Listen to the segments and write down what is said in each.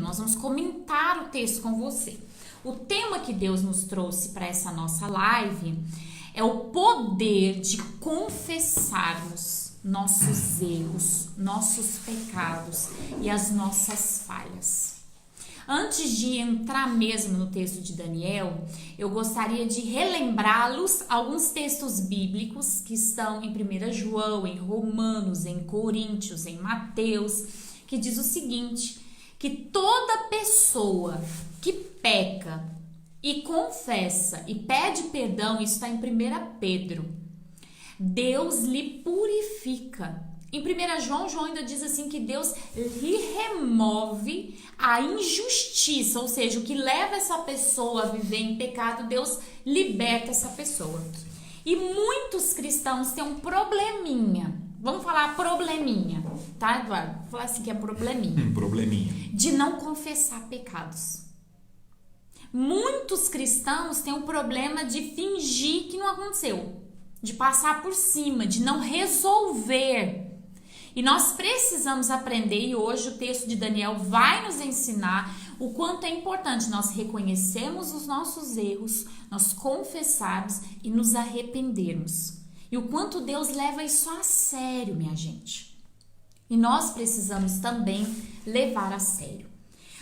nós vamos comentar o texto com você. O tema que Deus nos trouxe para essa nossa live é o poder de confessarmos nossos erros, nossos pecados e as nossas falhas. Antes de entrar mesmo no texto de Daniel, eu gostaria de relembrá-los alguns textos bíblicos que estão em 1 João, em Romanos, em Coríntios, em Mateus, que diz o seguinte, que toda pessoa que peca e confessa e pede perdão, isso está em 1 Pedro, Deus lhe purifica. Em 1 João, João ainda diz assim que Deus lhe remove a injustiça, ou seja, o que leva essa pessoa a viver em pecado, Deus liberta essa pessoa. E muitos cristãos têm um probleminha, vamos falar probleminha, tá, Eduardo? Vou falar assim que é probleminha. Probleminha. De não confessar pecados. Muitos cristãos têm um problema de fingir que não aconteceu, de passar por cima, de não resolver. E nós precisamos aprender, e hoje o texto de Daniel vai nos ensinar o quanto é importante nós reconhecermos os nossos erros, nós confessarmos e nos arrependermos. E o quanto Deus leva isso a sério, minha gente. E nós precisamos também levar a sério.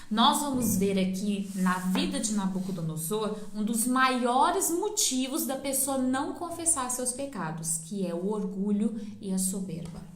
Nós vamos ver aqui na vida de Nabucodonosor um dos maiores motivos da pessoa não confessar seus pecados, que é o orgulho e a soberba.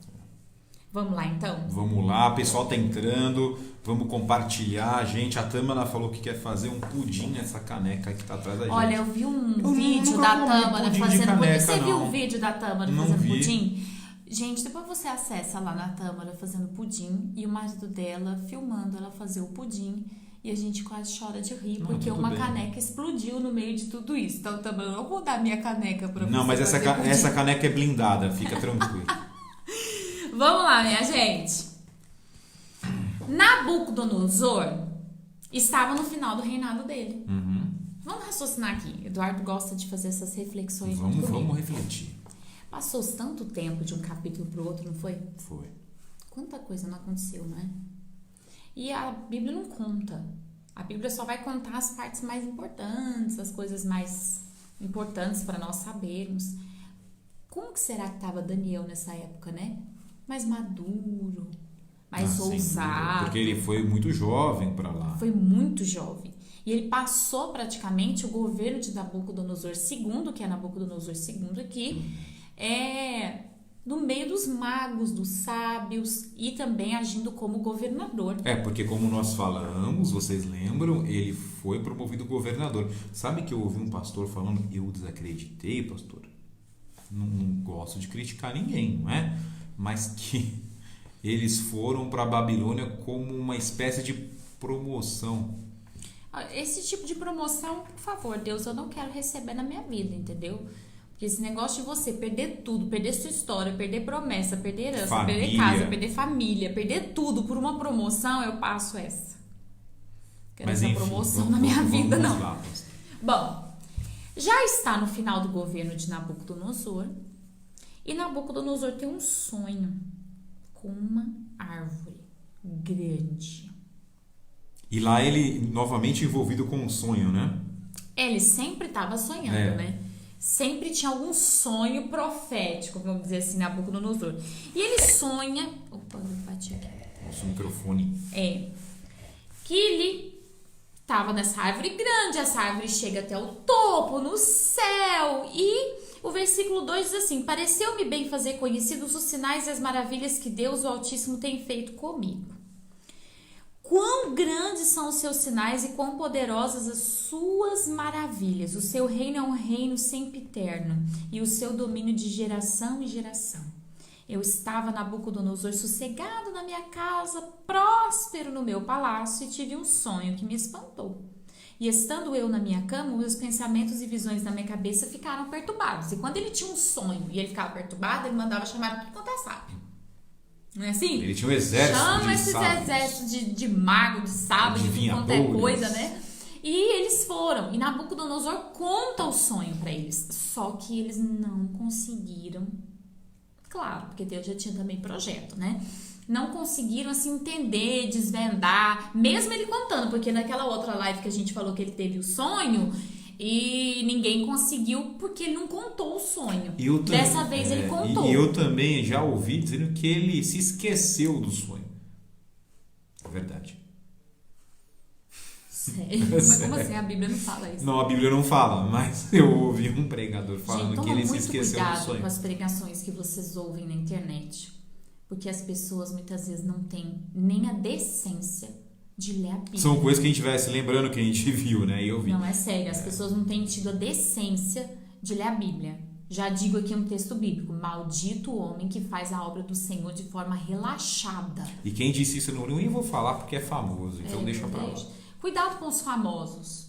Vamos lá, então? Vamos lá, o pessoal tá entrando, vamos compartilhar. Gente, a Tâmara falou que quer fazer um pudim nessa caneca que tá atrás da gente. Olha, eu vi um vídeo da Tâmara fazendo pudim. Você viu o vídeo da Tâmara fazendo pudim? Gente, depois você acessa lá na Tâmara fazendo pudim e o marido dela filmando ela fazer o pudim. E a gente quase chora de rir, porque uma caneca explodiu no meio de tudo isso. Então, Tâmara, eu vou dar minha caneca pra você. Não, mas essa caneca é blindada, fica tranquilo. Vamos lá, minha gente. Nabucodonosor estava no final do reinado dele. Vamos raciocinar aqui. Eduardo gosta de fazer essas reflexões. Vamos refletir. Passou-se tanto tempo de um capítulo para o outro, não foi? Foi. Quanta coisa não aconteceu, não é? E a Bíblia não conta. A Bíblia só vai contar as partes mais importantes, as coisas mais importantes para nós sabermos. Como que será que estava Daniel nessa época, né? Mais maduro, mais ousado. Porque ele foi muito jovem para lá. Foi muito jovem. E ele passou praticamente o governo de Nabucodonosor II, que é Nabucodonosor II aqui, no meio dos magos, dos sábios e também agindo como governador. Porque como nós falamos, vocês lembram, ele foi promovido governador. Sabe que eu ouvi um pastor falando, eu desacreditei, pastor. Não gosto de criticar ninguém, não é? Mas que eles foram para a Babilônia como uma espécie de promoção. Esse tipo de promoção, por favor, Deus, eu não quero receber na minha vida, entendeu? Porque esse negócio de você perder tudo, perder sua história, perder promessa, perder herança, perder casa, perder família, perder tudo por uma promoção, eu passo essa. Quero essa promoção na minha vida, não. Lá. Bom, já está no final do governo de Nabucodonosor. E Nabucodonosor tem um sonho com uma árvore grande. E lá ele novamente envolvido com um sonho, né? Ele sempre estava sonhando, né? Sempre tinha algum sonho profético, vamos dizer assim, Nabucodonosor. E ele sonha... Opa, eu bati aqui. Nosso microfone. Que ele estava nessa árvore grande, essa árvore chega até o topo, no céu, e... O versículo 2 diz assim, pareceu-me bem fazer conhecidos os sinais e as maravilhas que Deus, o Altíssimo, tem feito comigo. Quão grandes são os seus sinais e quão poderosas as suas maravilhas. O seu reino é um reino sempiterno e o seu domínio de geração em geração. Eu estava, Nabucodonosor, sossegado na minha casa, próspero no meu palácio, e tive um sonho que me espantou. E estando eu na minha cama, meus pensamentos e visões na minha cabeça ficaram perturbados. E quando ele tinha um sonho e ele ficava perturbado, ele mandava chamar tudo quanto é sábio. Não é assim? Ele tinha um exército Chama esses exércitos de mago, de sábio, de tudo quanto é coisa, né? E eles foram. E Nabucodonosor conta o sonho para eles. Só que eles não conseguiram. Claro, porque Deus já tinha também projeto, né? não conseguiram assim entender, desvendar, mesmo ele contando, porque naquela outra live que a gente falou que ele teve o sonho e ninguém conseguiu porque ele não contou o sonho. Dessa vez ele contou. E eu também já ouvi dizendo que ele se esqueceu do sonho. É verdade. Sério? Mas como assim? A Bíblia não fala isso? Não, a Bíblia não fala, mas eu ouvi um pregador falando que ele se esqueceu do sonho. Toma muito cuidado com as pregações que vocês ouvem na internet, porque as pessoas muitas vezes não têm nem a decência de ler a Bíblia. São coisas que a gente vai se lembrando que a gente viu, né? E eu vi. Não, é sério, as pessoas não têm tido a decência de ler a Bíblia. Já digo aqui um texto bíblico: maldito o homem que faz a obra do Senhor de forma relaxada. E quem disse isso eu nem vou falar porque é famoso, então deixa pra lá. Cuidado com os famosos.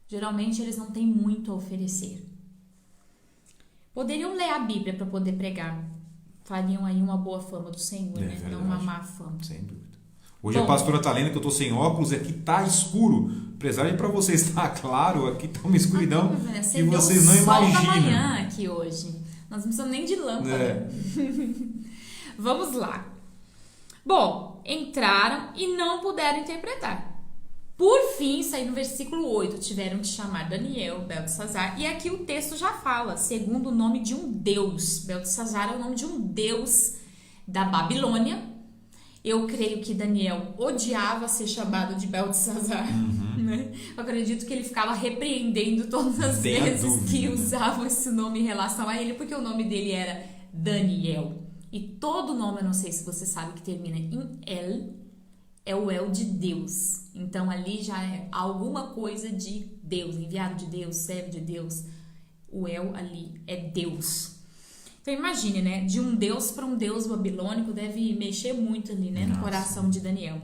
Geralmente eles não têm muito a oferecer. Poderiam ler a Bíblia para poder pregar. Fariam aí uma boa fama do Senhor, né? Verdade. Não uma má fama. Sem dúvida. Hoje a pastora tá lendo que eu tô sem óculos, aqui tá escuro. Apesar de para vocês estar claro, aqui tá uma escuridão que vocês não imaginam. Sol da manhã aqui hoje. Nós não precisamos nem de lâmpada. Vamos lá. Bom, entraram e não puderam interpretar. Por fim, isso aí no versículo 8, tiveram que chamar Daniel, Beltesazar, e aqui o texto já fala, segundo o nome de um deus. Beltesazar é o nome de um deus da Babilônia. Eu creio que Daniel odiava ser chamado de Beltesazar. Né? Eu acredito que ele ficava repreendendo todas as vezes que usavam esse nome em relação a ele, porque o nome dele era Daniel. E todo nome, eu não sei se você sabe, que termina em El, é o El de Deus. Então ali já é alguma coisa de Deus, enviado de Deus, servo de Deus. O El ali é Deus. Então imagine, né? De um Deus para um Deus babilônico deve mexer muito ali, né? No coração de Daniel.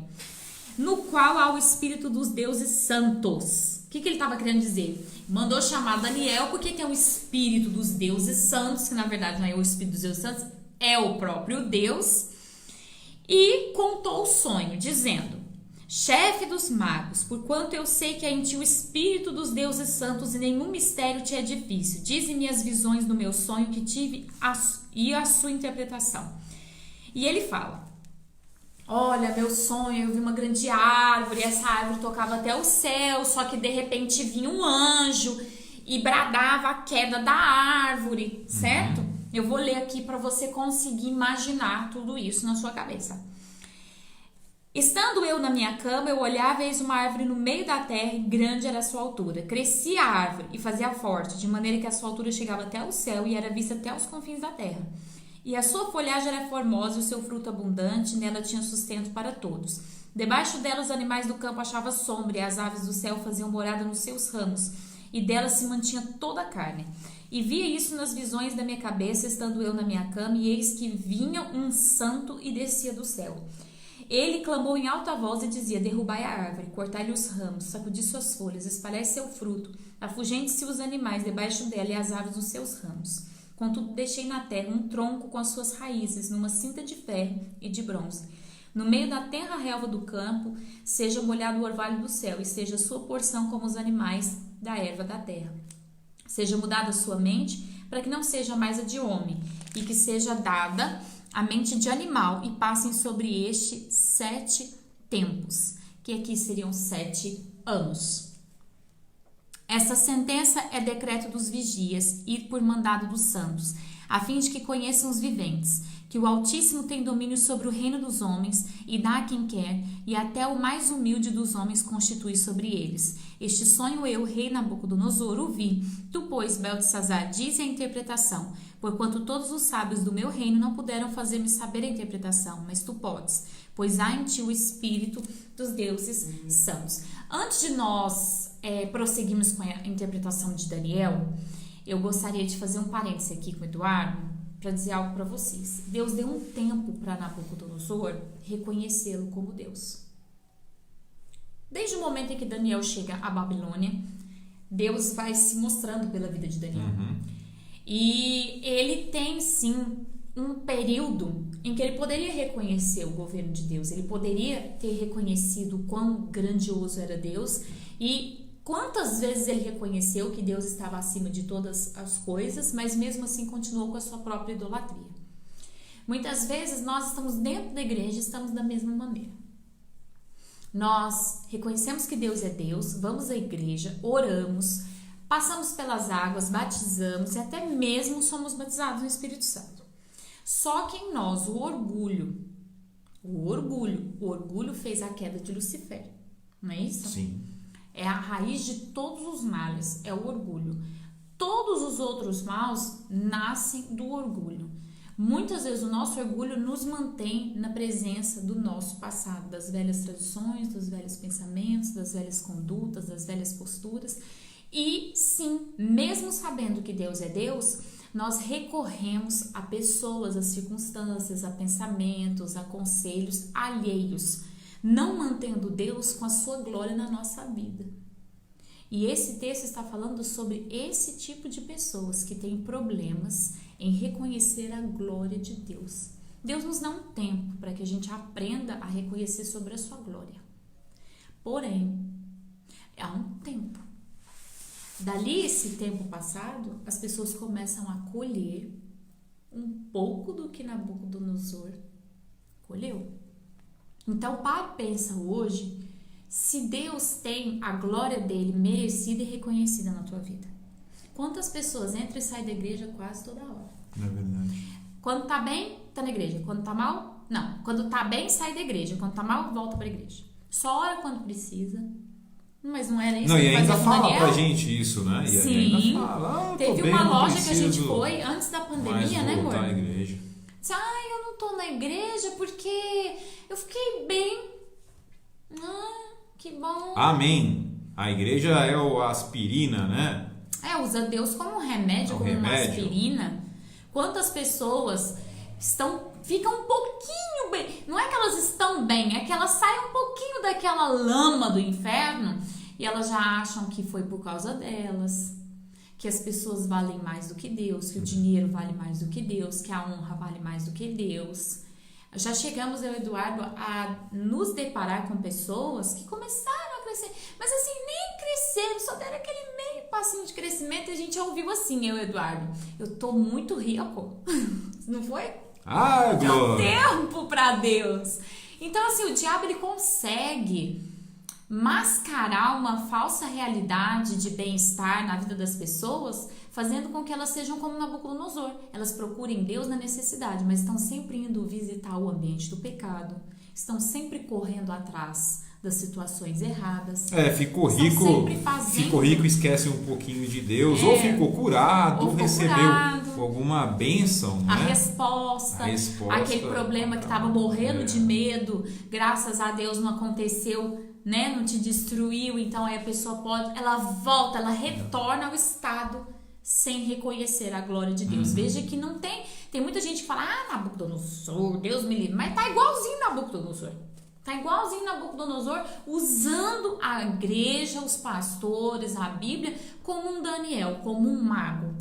No qual há o espírito dos deuses santos. O que ele estava querendo dizer? Mandou chamar Daniel porque tem o espírito dos deuses santos, que na verdade não é o espírito dos deuses santos, é o próprio Deus. E contou o sonho, dizendo: chefe dos magos, porquanto eu sei que há em ti o espírito dos deuses santos e nenhum mistério te é difícil, dize-me as visões do meu sonho que tive e a sua interpretação. E ele fala: olha, meu sonho, eu vi uma grande árvore, essa árvore tocava até o céu, só que de repente vinha um anjo e bradava a queda da árvore, certo? Eu vou ler aqui para você conseguir imaginar tudo isso na sua cabeça. Estando eu na minha cama, eu olhava e eis uma árvore no meio da terra e grande era a sua altura. Crescia a árvore e fazia forte, de maneira que a sua altura chegava até o céu e era vista até os confins da terra. E a sua folhagem era formosa e o seu fruto abundante, nela tinha sustento para todos. Debaixo dela os animais do campo achavam sombra e as aves do céu faziam morada nos seus ramos, e dela se mantinha toda a carne. E via isso nas visões da minha cabeça, estando eu na minha cama, e eis que vinha um santo e descia do céu. Ele clamou em alta voz e dizia: derrubai a árvore, cortai-lhe os ramos, sacudi suas folhas, espalhai seu fruto, afugente-se os animais debaixo dela e as aves nos seus ramos. Contudo, deixei na terra um tronco com as suas raízes, numa cinta de ferro e de bronze. No meio da terra relva do campo, seja molhado o orvalho do céu, e seja sua porção como os animais da erva da terra. Seja mudada a sua mente, para que não seja mais a de homem, e que seja dada a mente de animal, e passem sobre este 7 tempos, que aqui seriam 7 anos. Essa sentença é decreto dos vigias e por mandado dos santos, a fim de que conheçam os viventes, que o Altíssimo tem domínio sobre o reino dos homens e dá a quem quer, e até o mais humilde dos homens constitui sobre eles. Este sonho eu, rei Nabucodonosor, o vi. Tu, pois, Beltesazar, dize a interpretação, porquanto todos os sábios do meu reino não puderam fazer-me saber a interpretação, mas tu podes, pois há em ti o espírito dos deuses santos. Antes de nós prosseguirmos com a interpretação de Daniel, eu gostaria de fazer um parêntese aqui com o Eduardo, para dizer algo para vocês. Deus deu um tempo para Nabucodonosor reconhecê-lo como Deus. Desde o momento em que Daniel chega à Babilônia, Deus vai se mostrando pela vida de Daniel. E ele tem, sim, um período em que ele poderia reconhecer o governo de Deus. Ele poderia ter reconhecido o quão grandioso era Deus e quantas vezes ele reconheceu que Deus estava acima de todas as coisas, mas mesmo assim continuou com a sua própria idolatria. Muitas vezes nós estamos dentro da igreja e estamos da mesma maneira. Nós reconhecemos que Deus é Deus, vamos à igreja, oramos, passamos pelas águas, batizamos e até mesmo somos batizados no Espírito Santo. Só que em nós o orgulho fez a queda de Lucifer, não é isso? Sim. É a raiz de todos os males, é o orgulho. Todos os outros maus nascem do orgulho. Muitas vezes o nosso orgulho nos mantém na presença do nosso passado, das velhas tradições, dos velhos pensamentos, das velhas condutas, das velhas posturas. E sim, mesmo sabendo que Deus é Deus, nós recorremos a pessoas, a circunstâncias, a pensamentos, a conselhos alheios, não mantendo Deus com a sua glória na nossa vida. E esse texto está falando sobre esse tipo de pessoas que têm problemas em reconhecer a glória de Deus. Deus nos dá um tempo para que a gente aprenda a reconhecer sobre a sua glória. Porém, há um tempo. Dali, esse tempo passado, as pessoas começam a colher um pouco do que Nabucodonosor colheu. Então, pensa hoje se Deus tem a glória dele merecida e reconhecida na tua vida. Quantas pessoas entram e saem da igreja quase toda hora? É verdade. Quando tá bem, tá na igreja. Quando tá mal, não. Quando tá bem, sai da igreja. Quando tá mal, volta pra igreja. Só ora quando precisa. Mas não era isso Não, que e ainda fazia com fala Daniel? pra gente isso, né? E Sim. ainda fala, Teve bem, uma não loja que a gente preciso foi antes da pandemia, né, mais amor? voltar à igreja. Disse, eu não tô na igreja porque eu fiquei bem. Que bom. Amém. A igreja é o aspirina, né? Usa Deus como remédio, como uma aspirina. Quantas pessoas ficam um pouquinho bem. Não é que elas estão bem, é que elas saem um pouquinho daquela lama do inferno e elas já acham que foi por causa delas, que as pessoas valem mais do que Deus, que o dinheiro vale mais do que Deus, que a honra vale mais do que Deus. Já chegamos, eu e o Eduardo, a nos deparar com pessoas que começaram a crescer, mas assim, nem cresceram, só deram aquele meio passinho de crescimento e a gente ouviu assim, eu e o Eduardo, eu tô muito rico, não foi? Glória! Deu tempo pra Deus. Então assim, o diabo ele consegue mascarar uma falsa realidade de bem-estar na vida das pessoas, fazendo com que elas sejam como Nabucodonosor. Elas procurem Deus na necessidade, mas estão sempre indo visitar o ambiente do pecado, estão sempre correndo atrás das situações erradas. Ficou rico, esquece um pouquinho de Deus, ou ficou curado, ou recebeu alguma bênção, né? A resposta, aquele problema que estava morrendo de medo, graças a Deus não aconteceu, né? Não te destruiu, então aí a pessoa ela volta, ela retorna ao estado sem reconhecer a glória de Deus. Veja que não tem muita gente que fala, Nabucodonosor, Deus me livre, mas tá igualzinho Nabucodonosor. Tá igualzinho Nabucodonosor, usando a igreja, os pastores, a Bíblia, como um Daniel, como um mago,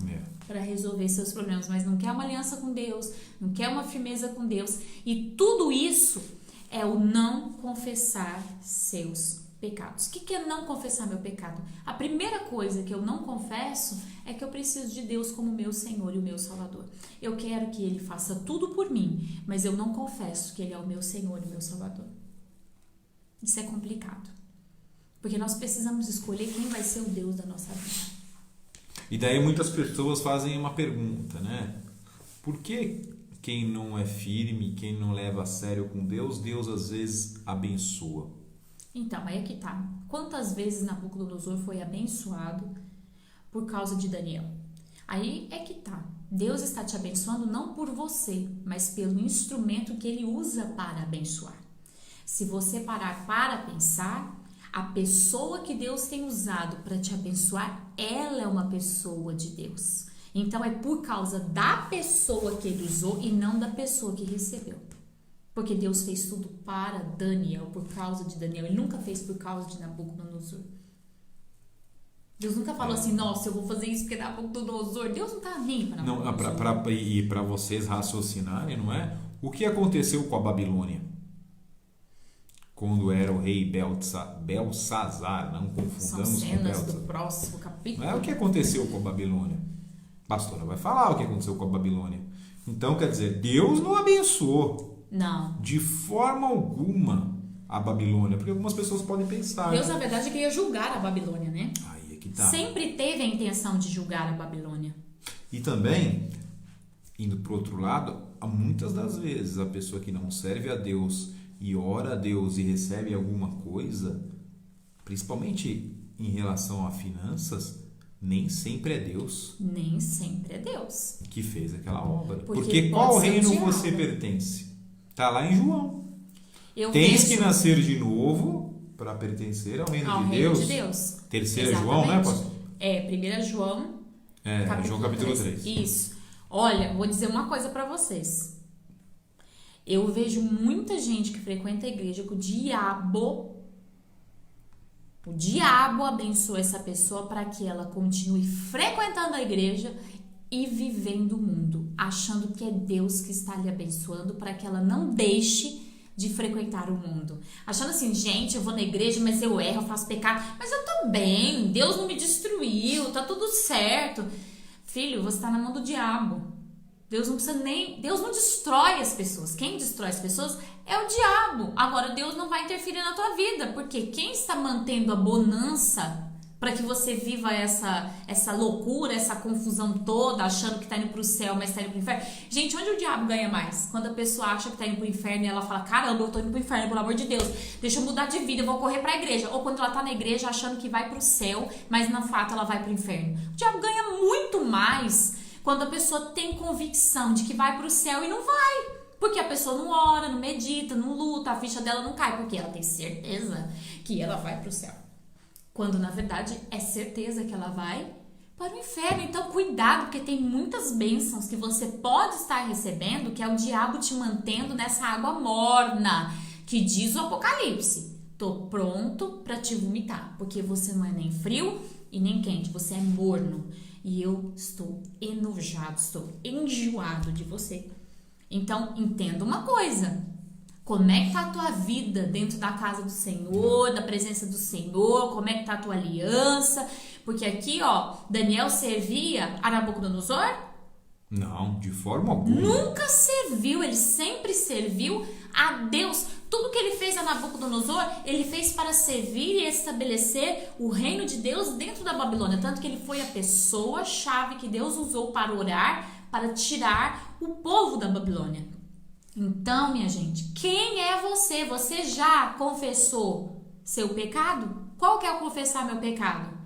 para resolver seus problemas, mas não quer uma aliança com Deus, não quer uma firmeza com Deus, e tudo isso é o não confessar seus pecados. O que é não confessar meu pecado? A primeira coisa que eu não confesso é que eu preciso de Deus como meu Senhor e o meu Salvador. Eu quero que Ele faça tudo por mim, mas eu não confesso que Ele é o meu Senhor e o meu Salvador. Isso é complicado, porque nós precisamos escolher quem vai ser o Deus da nossa vida. E daí muitas pessoas fazem uma pergunta, né? Por que quem não é firme, quem não leva a sério com Deus, Deus às vezes abençoa? Então, aí é que tá. Quantas vezes Nabucodonosor foi abençoado por causa de Daniel? Aí é que tá. Deus está te abençoando não por você, mas pelo instrumento que Ele usa para abençoar. Se você parar para pensar, a pessoa que Deus tem usado para te abençoar, ela é uma pessoa de Deus. Então, é por causa da pessoa que Ele usou e não da pessoa que recebeu. Porque Deus fez tudo para Daniel, por causa de Daniel. Ele nunca fez por causa de Nabucodonosor. Deus nunca falou assim, nossa, eu vou fazer isso porque Nabucodonosor. Deus não está nem para Nabucodonosor. E para vocês raciocinarem, não é? O que aconteceu com a Babilônia? Quando era o rei Belsazar, não confundamos São com cenas Belsazar. do próximo capítulo. Não é o que aconteceu com a Babilônia. Pastora vai falar o que aconteceu com a Babilônia. Então, quer dizer, Deus não abençoou Não. de forma alguma a Babilônia, porque algumas pessoas podem pensar. Deus, na verdade, queria julgar a Babilônia, né? Aí é que tá. Sempre teve a intenção de julgar a Babilônia. E também, indo pro outro lado, muitas das vezes a pessoa que não serve a Deus e ora a Deus e recebe alguma coisa, principalmente em relação a finanças, nem sempre é Deus Nem sempre é Deus. que fez aquela obra. Porque Porque pode qual ser o reino diabo. você pertence? Tá lá em João. Eu Tens vejo que nascer de novo para pertencer ao reino ao de reino Deus. de Deus. Terceira Exatamente. João, né, pastor? É, 1 João, João capítulo 3. Isso. Olha, vou dizer uma coisa pra vocês. Eu vejo muita gente que frequenta a igreja que o diabo abençoa essa pessoa para que ela continue frequentando a igreja e vivendo o mundo, achando que é Deus que está lhe abençoando para que ela não deixe de frequentar o mundo. Achando assim, gente, eu vou na igreja, mas eu erro, eu faço pecado, mas eu tô bem, Deus não me destruiu, tá tudo certo. Filho, você está na mão do diabo. Deus não destrói as pessoas. Quem destrói as pessoas é o diabo. Agora, Deus não vai interferir na tua vida, porque quem está mantendo a bonança para que você viva essa loucura, essa confusão toda, achando que está indo para o céu, mas está indo para o inferno? Gente, onde o diabo ganha mais? Quando a pessoa acha que está indo para o inferno e ela fala, caramba, eu estou indo para o inferno, pelo amor de Deus, deixa eu mudar de vida, eu vou correr para a igreja. Ou quando ela está na igreja achando que vai para o céu, mas na fato ela vai para o inferno. O diabo ganha muito mais quando a pessoa tem convicção de que vai para o céu e não vai. Porque a pessoa não ora, não medita, não luta, a ficha dela não cai, porque ela tem certeza que ela vai para o céu. Quando, na verdade, é certeza que ela vai para o inferno. Então, cuidado, porque tem muitas bênçãos que você pode estar recebendo, que é o diabo te mantendo nessa água morna, que diz o Apocalipse. Tô pronto para te vomitar, porque você não é nem frio e nem quente, você é morno. E eu estou enojado, estou enjoado de você. Então, entenda uma coisa. Como é que tá a tua vida dentro da casa do Senhor, da presença do Senhor? Como é que tá a tua aliança? Porque aqui, ó, Daniel servia a Nabucodonosor? Não, de forma alguma. Nunca serviu, ele sempre serviu a Deus. Tudo que ele fez a Nabucodonosor, ele fez para servir e estabelecer o reino de Deus dentro da Babilônia. Tanto que ele foi a pessoa-chave que Deus usou para orar, para tirar o povo da Babilônia. Então, minha gente, quem é você? Você já confessou seu pecado? Qual que é o confessar meu pecado?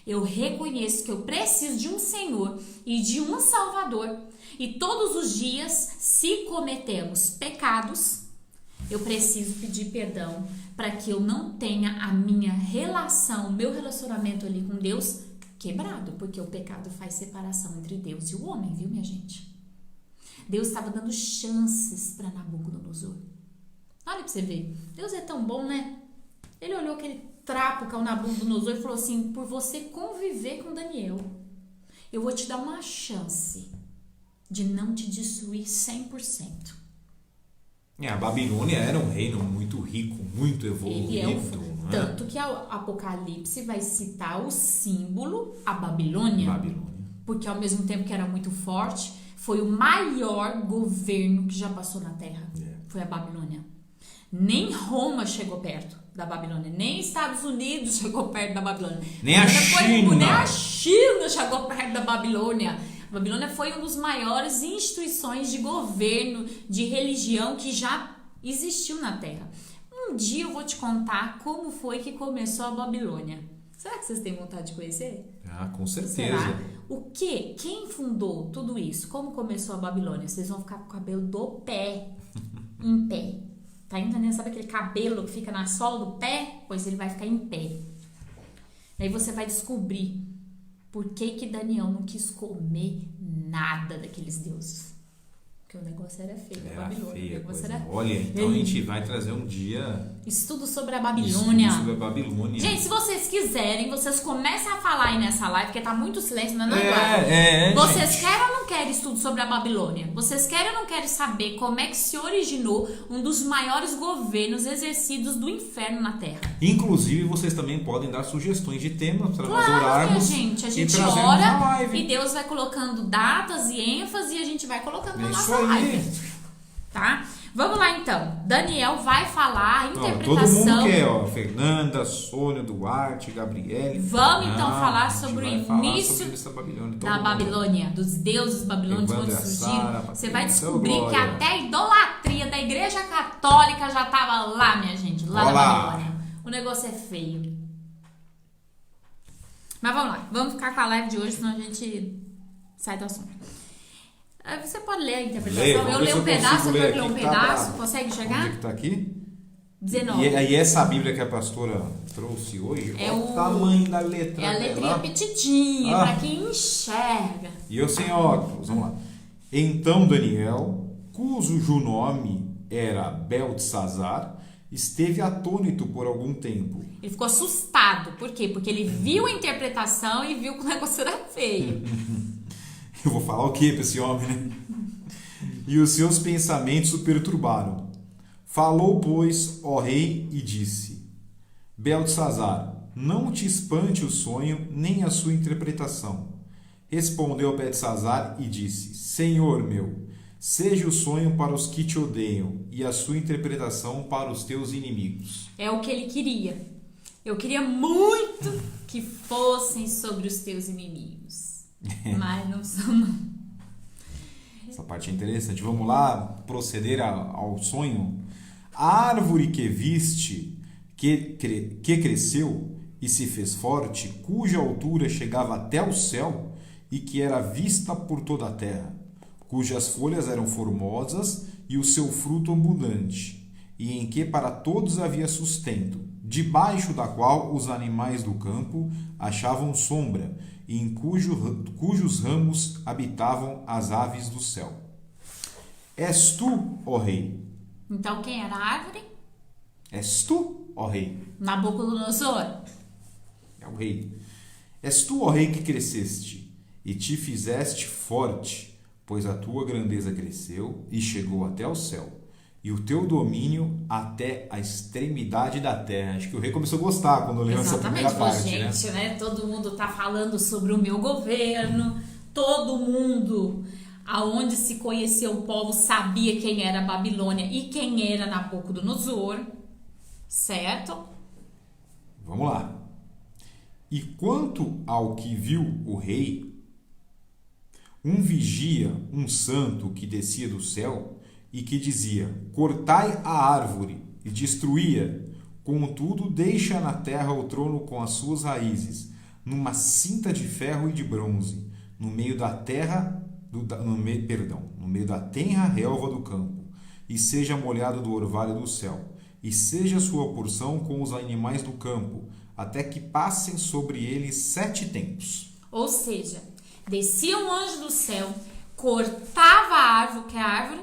Eu reconheço que eu preciso de um Senhor e de um Salvador. E todos os dias, se cometemos pecados, eu preciso pedir perdão para que eu não tenha a minha relação, o meu relacionamento ali com Deus quebrado. Porque o pecado faz separação entre Deus e o homem, viu, minha gente? Deus estava dando chances para Nabucodonosor. Olha para você ver. Deus é tão bom, né? Ele olhou aquele trapo que é o Nabucodonosor e falou assim, por você conviver com Daniel, eu vou te dar uma chance de não te destruir 100%. A Babilônia era um reino muito rico, muito evoluído. Ele é tanto que o Apocalipse vai citar o símbolo, a Babilônia. Porque ao mesmo tempo que era muito forte, foi o maior governo que já passou na Terra. Foi a Babilônia. Nem Roma chegou perto da Babilônia. Nem Estados Unidos chegou perto da Babilônia. Nem a China. Nem a China chegou perto da Babilônia. A Babilônia foi uma das maiores instituições de governo, de religião que já existiu na Terra. Um dia eu vou te contar como foi que começou a Babilônia. Será que vocês têm vontade de conhecer? Com certeza. Será? O quê? Quem fundou tudo isso? Como começou a Babilônia? Vocês vão ficar com o cabelo do pé em pé. Tá entendendo? Sabe aquele cabelo que fica na sola do pé? Pois ele vai ficar em pé. Daí você vai descobrir por que Daniel não quis comer nada daqueles deuses. Porque o negócio era feio. Era feio. O negócio era... Olha, então a gente vai trazer um dia Estudo sobre a Babilônia. Estudo sobre a Babilônia. Gente, se vocês quiserem, vocês começam a falar aí nessa live, porque tá muito silêncio, mas não Vocês gente. querem ou não querem estudo sobre a Babilônia? Vocês querem ou não querem saber como é que se originou um dos maiores governos exercidos do inferno na Terra? Inclusive, vocês também podem dar sugestões de temas para nós Claro, orarmos. gente. A gente trazermos na ora live. e Deus vai colocando datas e ênfase e a gente vai colocando na É isso nossa aí. live. Tá? Vamos lá então. Daniel vai falar a Ó, interpretação. todo mundo quer, ó. Fernanda, Sônia, Duarte, Gabriele. Vamos então falar a gente sobre o vai falar início sobre essa Babilônia. da Babilônia, dos deuses babilônicos quando Evandro, surgiram. Sara, Você vai Patrícia, descobrir que glória. até a idolatria da Igreja Católica já estava lá, minha gente, lá na Olá. Babilônia. O negócio é feio. Mas vamos lá, vamos ficar com a live de hoje, senão a gente sai do assunto. Você pode ler a interpretação? Vamos Eu ver leio se um pedaço, consigo você ler lê um aqui, que tá pedaço. bravo. Consegue Onde é chegar? que tá aqui? 19. E essa Bíblia que a pastora trouxe hoje, É olha o tamanho da letra É a letrinha dela. petidinha, Ah. pra quem enxerga. E eu sem óculos, vamos lá. Então Daniel, cujo nome era Beltesazar, esteve atônito por algum tempo. Ele ficou assustado. Por quê? Porque ele viu a interpretação e viu que o negócio era feio. Eu vou falar o que para esse homem, né? E os seus pensamentos o perturbaram. Falou, pois, ó rei, e disse: Beltesazar, não te espante o sonho, nem a sua interpretação. Respondeu Beltesazar e disse: Senhor meu, seja o sonho para os que te odeiam, e a sua interpretação para os teus inimigos. É o que ele queria. Eu queria muito que fossem sobre os teus inimigos. Mas não são, não. Essa parte é interessante. Vamos lá proceder ao sonho. A árvore que viste, que cresceu e se fez forte, cuja altura chegava até o céu e que era vista por toda a terra, cujas folhas eram formosas e o seu fruto abundante, e em que para todos havia sustento, debaixo da qual os animais do campo achavam sombra, e em cujos ramos habitavam as aves do céu. És tu, ó rei? Então quem era a árvore? És tu, ó rei? Nabucodonosor. É o rei. És tu, ó rei, que cresceste e te fizeste forte, pois a tua grandeza cresceu e chegou até o céu, e o teu domínio até a extremidade da terra. Acho que o rei começou a gostar quando leu essa primeira parte, gente, né? Todo mundo tá falando sobre o meu governo. Todo mundo, aonde se conheceu o povo, sabia quem era a Babilônia e quem era Nabucodonosor. Certo? Vamos lá. E quanto ao que viu o rei, um vigia, um santo que descia do céu e que dizia: cortai a árvore e destruía, contudo deixa na terra o trono com as suas raízes, numa cinta de ferro e de bronze, no meio da terra, no meio da tenra relva do campo, e seja molhado do orvalho do céu, e seja sua porção com os animais do campo, até que passem sobre ele 7 tempos. Ou seja, descia um anjo do céu, cortava a árvore, que é a árvore?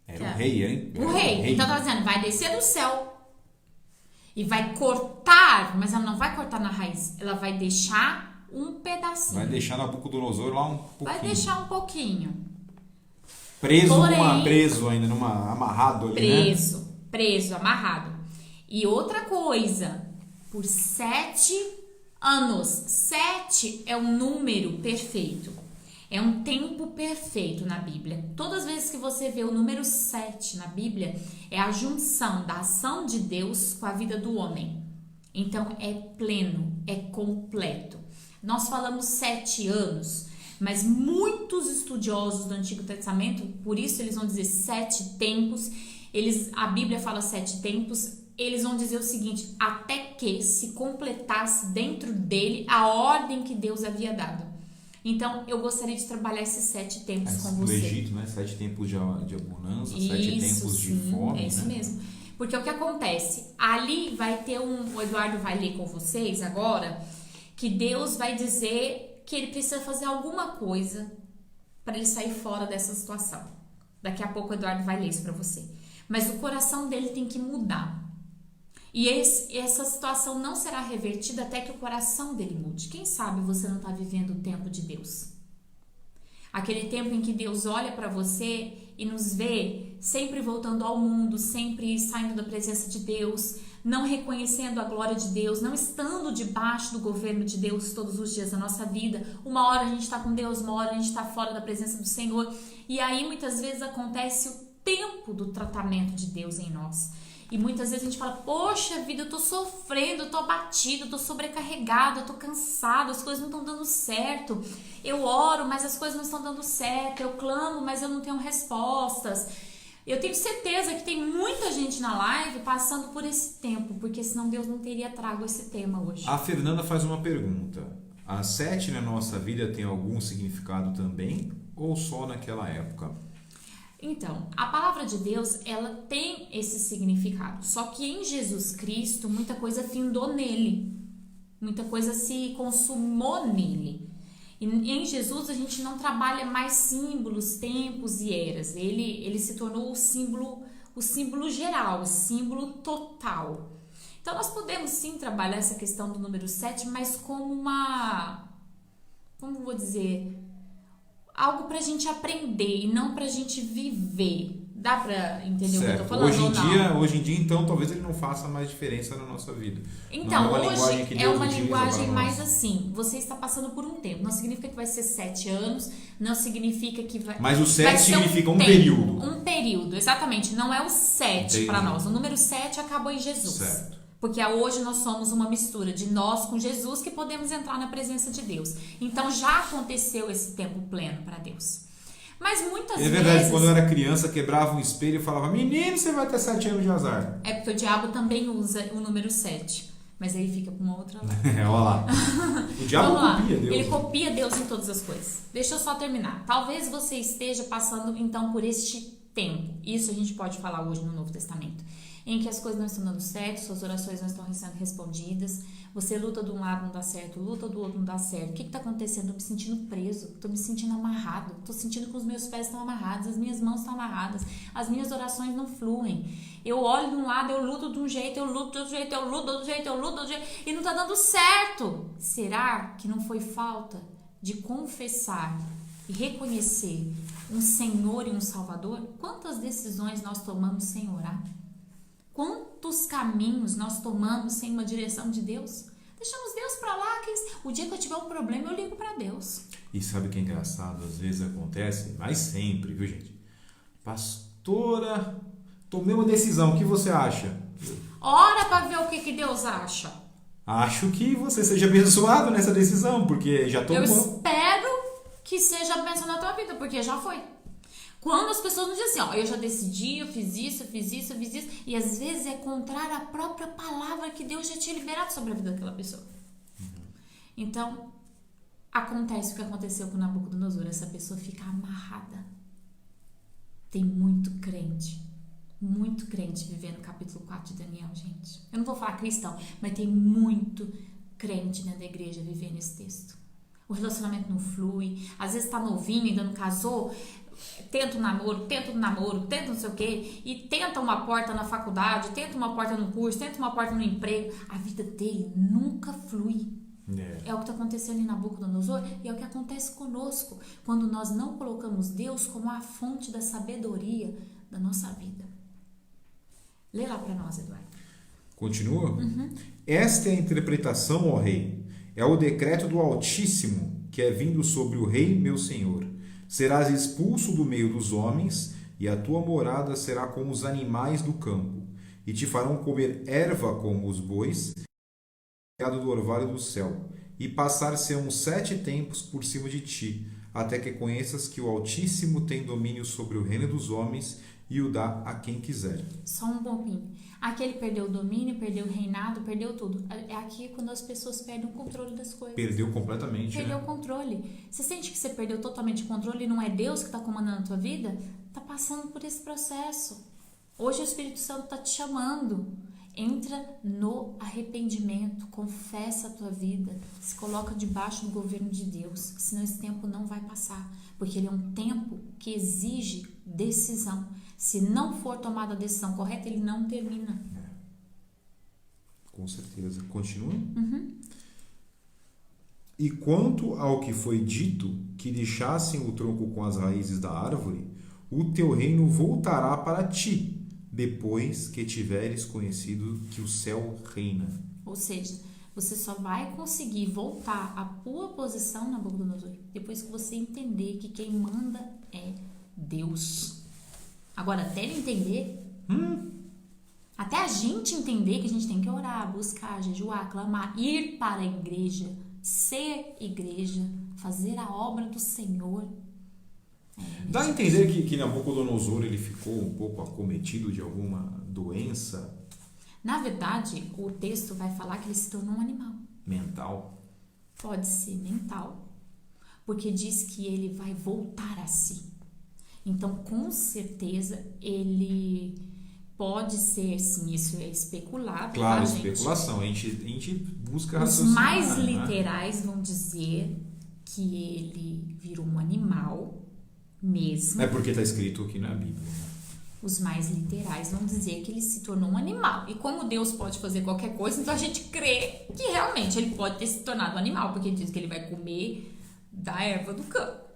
Era o rei, hein? O rei. Então tá dizendo, vai descer do céu e vai cortar, mas ela não vai cortar na raiz, ela vai deixar um pedacinho. Vai deixar Nabucodonosor lá um pouquinho. Vai deixar um pouquinho. Preso ainda, amarrado ali, Preso, amarrado. E outra coisa, por 7 anos. 7 é um número perfeito. É um tempo perfeito na Bíblia. Todas as vezes que você vê o número 7 na Bíblia, é a junção da ação de Deus com a vida do homem. Então, é pleno, é completo. Nós falamos 7 anos, mas muitos estudiosos do Antigo Testamento, por isso eles vão dizer 7 tempos. A Bíblia fala 7 tempos, eles vão dizer o seguinte: até que se completasse dentro dele a ordem que Deus havia dado. Então, eu gostaria de trabalhar esses 7 tempos com você. No Egito, né? 7 tempos de abundância, 7 tempos de fome. É isso mesmo. Porque o que acontece? Ali vai ter o Eduardo vai ler com vocês agora, que Deus vai dizer que ele precisa fazer alguma coisa para ele sair fora dessa situação. Daqui a pouco o Eduardo vai ler isso para você. Mas o coração dele tem que mudar. E essa situação não será revertida até que o coração dele mude. Quem sabe você não está vivendo o tempo de Deus? Aquele tempo em que Deus olha para você e nos vê sempre voltando ao mundo, sempre saindo da presença de Deus, não reconhecendo a glória de Deus, não estando debaixo do governo de Deus todos os dias da nossa vida. Uma hora a gente está com Deus, uma hora a gente está fora da presença do Senhor. E aí muitas vezes acontece o tempo do tratamento de Deus em nós. E muitas vezes a gente fala, poxa vida, eu tô sofrendo, eu tô abatido, eu tô sobrecarregado, eu tô cansado, as coisas não estão dando certo. Eu oro, mas as coisas não estão dando certo. Eu clamo, mas eu não tenho respostas. Eu tenho certeza que tem muita gente na live passando por esse tempo, porque senão Deus não teria trago esse tema hoje. A Fernanda faz uma pergunta. A 7 na nossa vida tem algum significado também ou só naquela época? Então, a palavra de Deus, ela tem esse significado. Só que em Jesus Cristo, muita coisa findou nele. Muita coisa se consumou nele. E em Jesus a gente não trabalha mais símbolos, tempos e eras. Ele se tornou o símbolo geral, o símbolo total. Então nós podemos sim trabalhar essa questão do número 7, mas como como vou dizer, algo pra gente aprender e não pra gente viver. Dá pra entender certo. O que eu tô falando? Hoje em dia, então, talvez ele não faça mais diferença na nossa vida. Então, hoje é uma linguagem mais nós. assim. Você está passando por um tempo. Não significa que vai ser 7 anos, não significa que vai... Mas o 7 vai significa um tempo, período. Um período, exatamente. Não é o 7 para nós. O número 7 acabou em Jesus. Certo. Porque hoje nós somos uma mistura de nós com Jesus que podemos entrar na presença de Deus. Então já aconteceu esse tempo pleno para Deus. Mas muitas vezes... É verdade, quando eu era criança, quebrava um espelho e falava, menino, você vai ter 7 anos de azar. É porque o diabo também usa o número 7. Mas aí fica com uma outra live. Olha lá. O diabo copia Deus. Ele copia Deus em todas as coisas. Deixa eu só terminar. Talvez você esteja passando então por este tempo. Isso a gente pode falar hoje no Novo Testamento. Em que as coisas não estão dando certo, suas orações não estão sendo respondidas, você luta de um lado, não dá certo, luta do outro, não dá certo. O que está acontecendo? Estou me sentindo preso, estou me sentindo amarrado, estou sentindo que os meus pés estão amarrados, as minhas mãos estão amarradas, as minhas orações não fluem. Eu olho de um lado, eu luto de um jeito, eu luto de outro jeito, eu luto de outro jeito, eu luto de outro jeito, e não está dando certo. Será que não foi falta de confessar e reconhecer um Senhor e um Salvador? Quantas decisões nós tomamos sem orar? Quantos caminhos nós tomamos sem uma direção de Deus? Deixamos Deus pra lá, o dia que eu tiver um problema eu ligo pra Deus. E sabe o que é engraçado? Às vezes acontece, mas sempre, viu gente? Pastora, tomei uma decisão, o que você acha? Ora pra ver o que Deus acha. Acho que você seja abençoado nessa decisão, porque já tomou. Eu espero que seja bênção na tua vida, porque já foi. Quando as pessoas não dizem assim, ó, eu já decidi, eu fiz isso, e às vezes é contrário à própria palavra que Deus já tinha liberado sobre a vida daquela pessoa. Então, acontece o que aconteceu com Nabucodonosor, essa pessoa fica amarrada. Tem muito crente vivendo o capítulo 4 de Daniel, gente. Eu não vou falar cristão, mas tem muito crente dentro da igreja vivendo esse texto. O relacionamento não flui, às vezes tá novinho, ainda não casou, tenta um namoro, tenta não sei o quê, e tenta uma porta na faculdade, tenta uma porta no curso, tenta uma porta no emprego. A vida dele nunca flui. É o que está acontecendo em Nabucodonosor e é o que acontece conosco quando nós não colocamos Deus como a fonte da sabedoria da nossa vida. Lê lá para nós, Eduardo. Continua? Esta é a interpretação, ó rei. É o decreto do Altíssimo que é vindo sobre o rei, meu senhor. Serás expulso do meio dos homens, e a tua morada será como os animais do campo, e te farão comer erva como os bois, do orvalho do céu, e passar-se-ão 7 tempos por cima de ti, até que conheças que o Altíssimo tem domínio sobre o reino dos homens, e o dá a quem quiser. Só um pouquinho. Aqui ele perdeu o domínio, perdeu o reinado, perdeu tudo. É aqui quando as pessoas perdem o controle das coisas. Perdeu completamente, Perdeu o controle. Você sente que você perdeu totalmente o controle e não é Deus que está comandando a tua vida? Está passando por esse processo. Hoje o Espírito Santo está te chamando. Entra no arrependimento, confessa a tua vida, se coloca debaixo do governo de Deus, senão esse tempo não vai passar, porque ele é um tempo que exige decisão. Se não for tomada a decisão correta, ele não termina. Com certeza. Continua. E quanto ao que foi dito, que deixassem o tronco com as raízes da árvore, o teu reino voltará para ti, depois que tiveres conhecido que o céu reina. Ou seja, você só vai conseguir voltar à tua posição, Nabucodonosor, depois que você entender que quem manda é Deus. Agora, até ele entender, até a gente entender que a gente tem que orar, buscar, jejuar, clamar, ir para a igreja, ser igreja, fazer a obra do Senhor. Dá a entender que Nabucodonosor ele ficou um pouco acometido de alguma doença Na verdade, o texto vai falar que ele se tornou um animal. mental? Pode ser mental, porque diz que ele vai voltar a si. Então, com certeza, ele pode ser, sim, isso é especulado. Claro, tá, gente? especulação. A gente busca Os raciocinar. mais né? literais vão dizer que ele virou um animal mesmo. É porque está escrito aqui na Bíblia. Os mais literais vão dizer que ele se tornou um animal. E como Deus pode fazer qualquer coisa, então a gente crê que realmente ele pode ter se tornado um animal, porque diz que ele vai comer da erva do campo.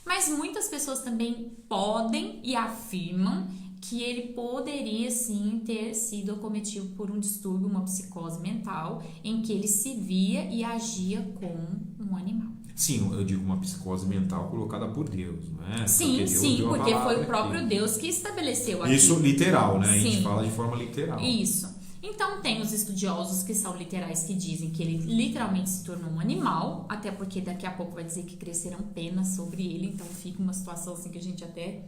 Mas muitas pessoas também podem e afirmam que ele poderia sim ter sido acometido por um distúrbio, uma psicose mental, em que ele se via e agia como um animal. Sim, eu digo uma psicose mental colocada por Deus, não é? Sim, Deus sim, deu a porque foi palavra o próprio aqui. Deus que estabeleceu aqui. Isso literal, né? A gente Sim. fala de forma literal. Isso. Então, tem os estudiosos que são literais que dizem que ele literalmente se tornou um animal, até porque daqui a pouco vai dizer que cresceram penas sobre ele, então fica uma situação assim que a gente até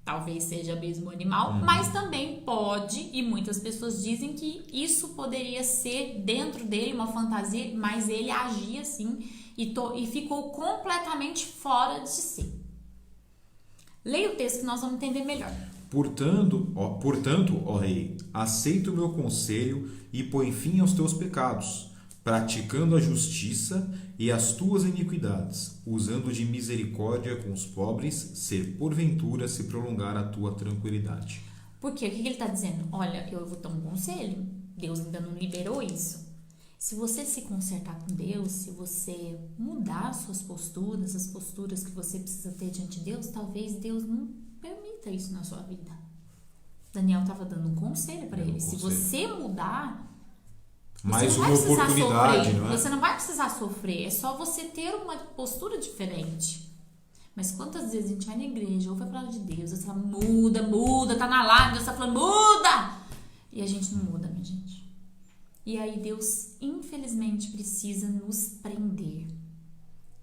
talvez seja mesmo um animal, mas também pode, e muitas pessoas dizem que isso poderia ser dentro dele uma fantasia, mas ele agia assim e ficou completamente fora de si. Leia o texto que nós vamos entender melhor. Portanto, ó rei, aceita o meu conselho e põe fim aos teus pecados, praticando a justiça e as tuas iniquidades, usando de misericórdia com os pobres, se porventura se prolongar a tua tranquilidade. Por quê? O que ele está dizendo? Olha, eu vou dar um conselho. Deus ainda não liberou isso. Se você se consertar com Deus, se você mudar suas posturas, as posturas que você precisa ter diante de Deus, talvez Deus não permita isso na sua vida. Daniel estava dando um conselho para ele. Se você mudar, Mais você não uma vai precisar oportunidade, sofrer. não é? Você não vai precisar sofrer. É só você ter uma postura diferente. Mas quantas vezes a gente vai na igreja, ouve a palavra de Deus, você fala, muda, tá na live, Deus tá falando, muda! E a gente não muda, minha gente. E aí Deus, infelizmente, precisa nos prender.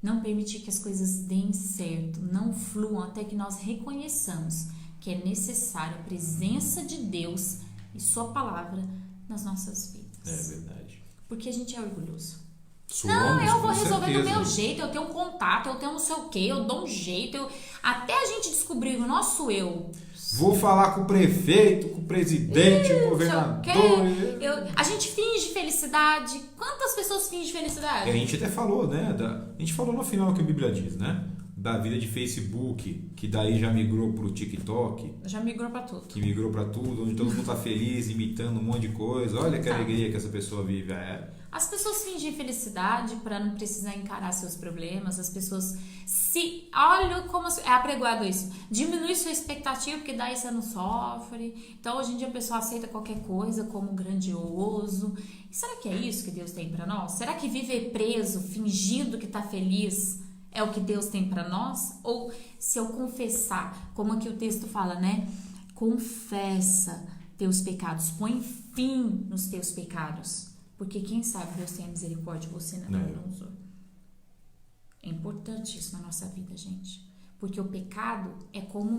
Não permitir que as coisas deem certo, não fluam até que nós reconheçamos que é necessária a presença de Deus e sua palavra nas nossas vidas. É verdade. Porque a gente é orgulhoso. Somos, Não, eu vou com resolver certeza. do meu jeito, eu tenho um contato, eu tenho não sei o que, eu dou um jeito. Até a gente descobrir o nosso eu. Vou falar com o prefeito, com o presidente, com o governador. A gente finge felicidade. Quantas pessoas fingem felicidade? A gente até falou, né? A gente falou no final que a Bíblia diz, né? Da vida de Facebook, que daí já migrou pro TikTok, Já migrou pra tudo. que migrou pra tudo, onde todo mundo tá feliz, imitando um monte de coisa. Olha que alegria que essa pessoa vive. As pessoas fingem felicidade para não precisar encarar seus problemas. As pessoas olha como é apregoado isso. Diminui sua expectativa, porque daí você não sofre. Então, hoje em dia, a pessoa aceita qualquer coisa como grandioso. E será que é isso que Deus tem para nós? Será que viver preso, fingindo que tá feliz, é o que Deus tem para nós? Ou se eu confessar, como aqui o texto fala, né? Confessa teus pecados, põe fim nos teus pecados. Porque quem sabe Deus tem a misericórdia de você, né? É importante isso na nossa vida, gente. Porque o pecado é como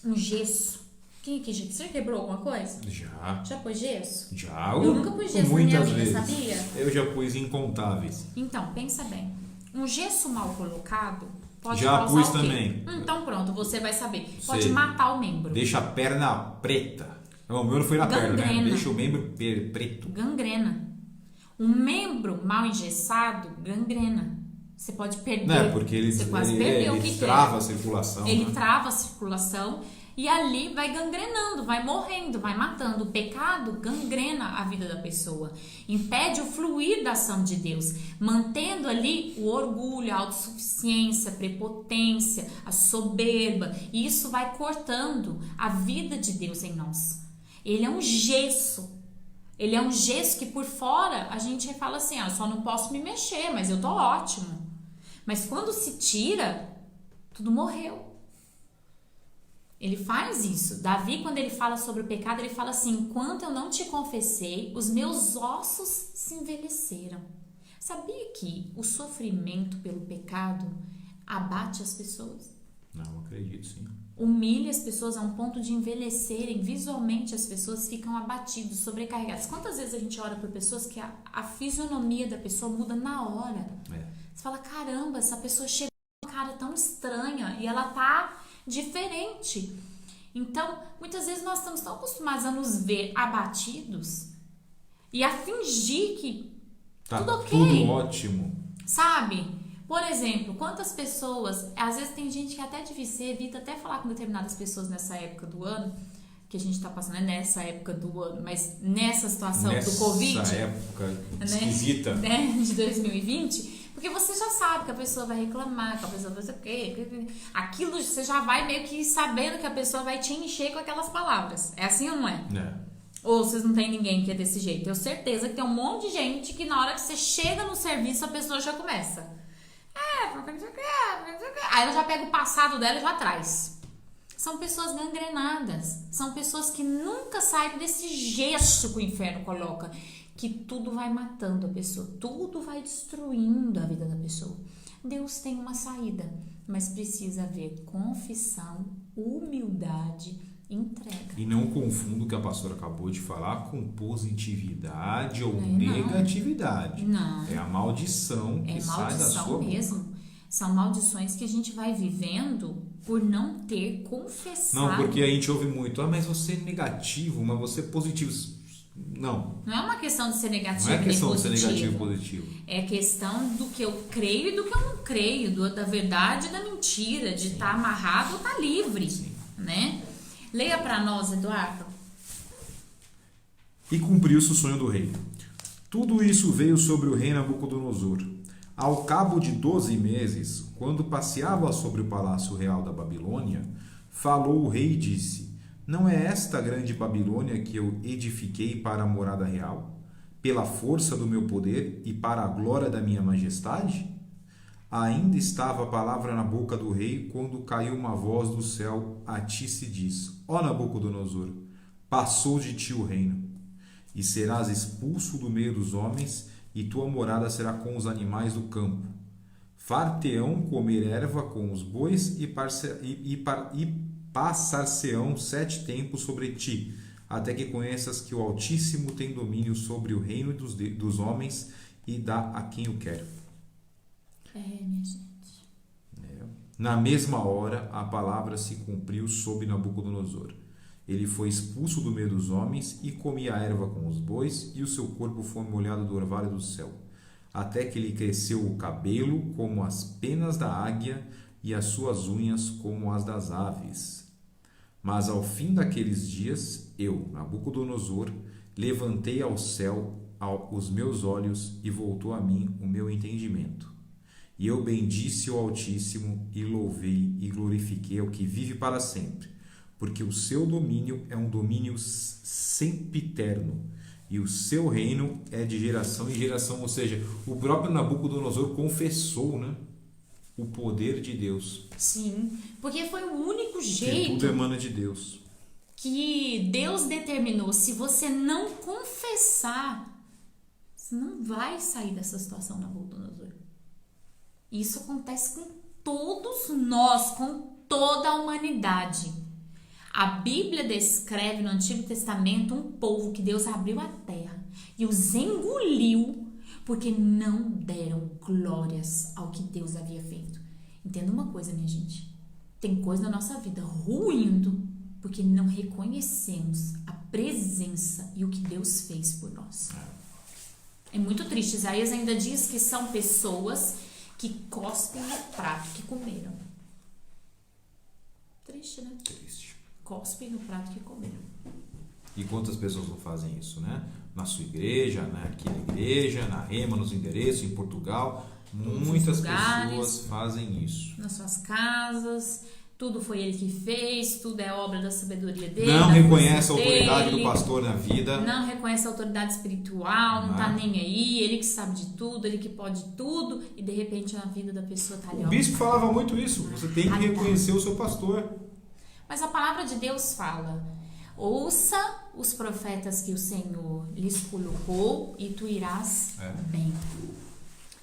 um gesso. Quem aqui, gente? Você quebrou alguma coisa? Já pôs gesso? Já. Eu nunca pus gesso na muitas minha vida, vezes. sabia? Eu já pus incontáveis. Então, pensa bem. Um gesso mal colocado pode Já causar pus o quê? também. Então pronto, você vai saber. Pode Sei. matar o membro. Deixa a perna preta. O meu não foi na perna, né? Gangrena. Deixa o membro preto. Gangrena. Um membro mal engessado, gangrena. Você pode perder. Né? Porque você quase perdeu. O que ele que trava é? a circulação. Ele né? trava a circulação E ali vai gangrenando, vai morrendo, vai matando. O pecado gangrena a vida da pessoa, impede o fluir da ação de Deus, mantendo ali o orgulho, a autossuficiência, a prepotência, a soberba. E isso vai cortando a vida de Deus em nós. Ele é um gesso. Ele é um gesso que por fora a gente fala assim, eu só não posso me mexer, mas eu tô ótimo. Mas quando se tira, tudo morreu. Ele faz isso. Davi, quando ele fala sobre o pecado, ele fala assim, enquanto eu não te confessei, os meus ossos se envelheceram. Sabia que o sofrimento pelo pecado abate as pessoas? Não, acredito sim. Humilha as pessoas a um ponto de envelhecerem. Visualmente as pessoas ficam abatidas, sobrecarregadas. Quantas vezes a gente ora por pessoas que a fisionomia da pessoa muda na hora? Você fala, caramba, essa pessoa chega com uma cara tão estranha e ela tá diferente. Então, muitas vezes nós estamos tão acostumados a nos ver abatidos e a fingir que tá tudo ok. Tudo ótimo. Sabe? Por exemplo, quantas pessoas, às vezes tem gente que até de você evita até falar com determinadas pessoas nessa época do ano, que a gente tá passando, nessa época do ano, mas nessa situação do Covid. Nessa época esquisita. Né, de 2020, porque você já sabe que a pessoa vai reclamar, que a pessoa vai dizer o quê. Aquilo você já vai meio que sabendo que a pessoa vai te encher com aquelas palavras. É assim ou não é? Ou vocês não tem ninguém que é desse jeito? Tenho certeza que tem um monte de gente que na hora que você chega no serviço a pessoa já começa. Aí ela já pega o passado dela e já traz. São pessoas gangrenadas. São pessoas que nunca saem desse gesso que o inferno coloca. Que tudo vai matando a pessoa. Tudo vai destruindo a vida da pessoa. Deus tem uma saída. Mas precisa haver confissão, humildade, entrega. E não confunda o que a pastora acabou de falar com positividade ou negatividade. Não. É a maldição que sai da sua boca. Mesmo. São maldições que a gente vai vivendo por não ter confessado. Não, porque a gente ouve muito, mas você é negativo, mas você é positivo. Não. Não é uma questão de ser negativo. Não é questão de ser negativo e positivo. É questão do que eu creio e do que eu não creio, da verdade e da mentira, de estar amarrado ou estar livre. Sim. Né? Leia para nós, Eduardo. E cumpriu-se o sonho do rei. Tudo isso veio sobre o rei Nabucodonosor. Ao cabo de 12 meses, quando passeava sobre o palácio real da Babilônia, falou o rei e disse: não é esta a grande Babilônia que eu edifiquei para a morada real, pela força do meu poder e para a glória da minha majestade? Ainda estava a palavra na boca do rei, quando caiu uma voz do céu, a ti se diz: ó Nabucodonosor, passou de ti o reino, e serás expulso do meio dos homens, e tua morada será com os animais do campo. Far-te-ão comer erva com os bois, e passar-se-ão 7 tempos sobre ti, até que conheças que o Altíssimo tem domínio sobre o reino dos homens e dá a quem o quer. Minha gente. Na mesma hora, a palavra se cumpriu sobre Nabucodonosor. Ele foi expulso do meio dos homens e comia a erva com os bois, e o seu corpo foi molhado do orvalho do céu, até que lhe cresceu o cabelo como as penas da águia e as suas unhas como as das aves. Mas ao fim daqueles dias, eu, Nabucodonosor, levantei ao céu os meus olhos e voltou a mim o meu entendimento. E eu bendisse o Altíssimo e louvei e glorifiquei ao que vive para sempre, porque o seu domínio é um domínio sempiterno, e o seu reino é de geração em geração. Ou seja, o próprio Nabucodonosor confessou, né, o poder de Deus. Sim, porque foi o único Que jeito tudo emana de Deus. Que Deus determinou. Se você não confessar, você não vai sair dessa situação, Nabucodonosor. Isso acontece com todos nós, com toda a humanidade. A Bíblia descreve no Antigo Testamento um povo que Deus abriu a terra e os engoliu porque não deram glórias ao que Deus havia feito. Entenda uma coisa, minha gente. Tem coisa na nossa vida ruindo porque não reconhecemos a presença e o que Deus fez por nós. É muito triste. Isaías ainda diz que são pessoas que cospem no prato que comeram. Triste, né? Triste. Cospe no prato que comeram. E quantas pessoas não fazem isso, né? Na sua igreja, aqui na igreja, na Rema, nos endereços, em Portugal. Muitas pessoas fazem isso. Nas suas casas, tudo foi ele que fez, tudo é obra da sabedoria dele. Não reconhece a autoridade do pastor na vida. Não reconhece a autoridade espiritual, não tá nem aí, ele que sabe de tudo, ele que pode tudo, e de repente a vida da pessoa tá ali. O bispo falava muito isso, você tem que reconhecer o seu pastor. Mas a palavra de Deus fala: ouça os profetas que o Senhor lhes colocou e tu irás bem.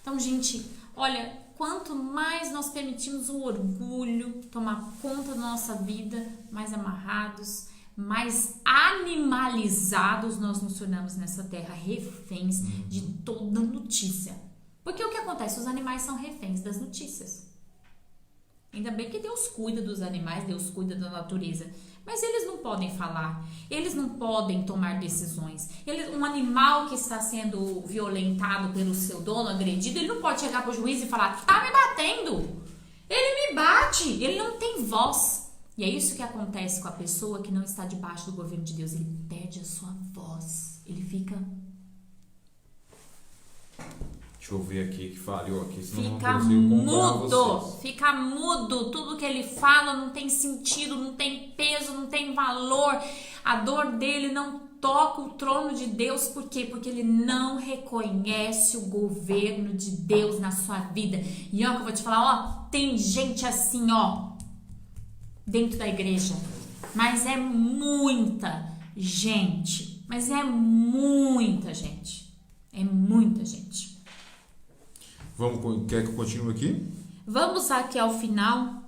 Então, gente, olha, quanto mais nós permitimos o orgulho tomar conta da nossa vida, mais amarrados, mais animalizados nós nos tornamos nessa terra, reféns de toda notícia. Porque o que acontece? Os animais são reféns das notícias. Ainda bem que Deus cuida dos animais, Deus cuida da natureza. Mas eles não podem falar, eles não podem tomar decisões. Um animal que está sendo violentado pelo seu dono, agredido, ele não pode chegar para o juiz e falar: tá me batendo, ele me bate, ele não tem voz. E é isso que acontece com a pessoa que não está debaixo do governo de Deus. Ele perde a sua voz, ele fica... Deixa eu ver aqui que falhou aqui, senão fica mudo, fica mudo. Tudo que ele fala não tem sentido, não tem peso, não tem valor. A dor dele não toca o trono de Deus. Por quê? Porque ele não reconhece o governo de Deus na sua vida. E ó, que eu vou te falar, ó, tem gente assim, ó, dentro da igreja. Mas é muita gente. Mas é muita gente. É muita gente. Quer que eu continue aqui? Vamos aqui ao final.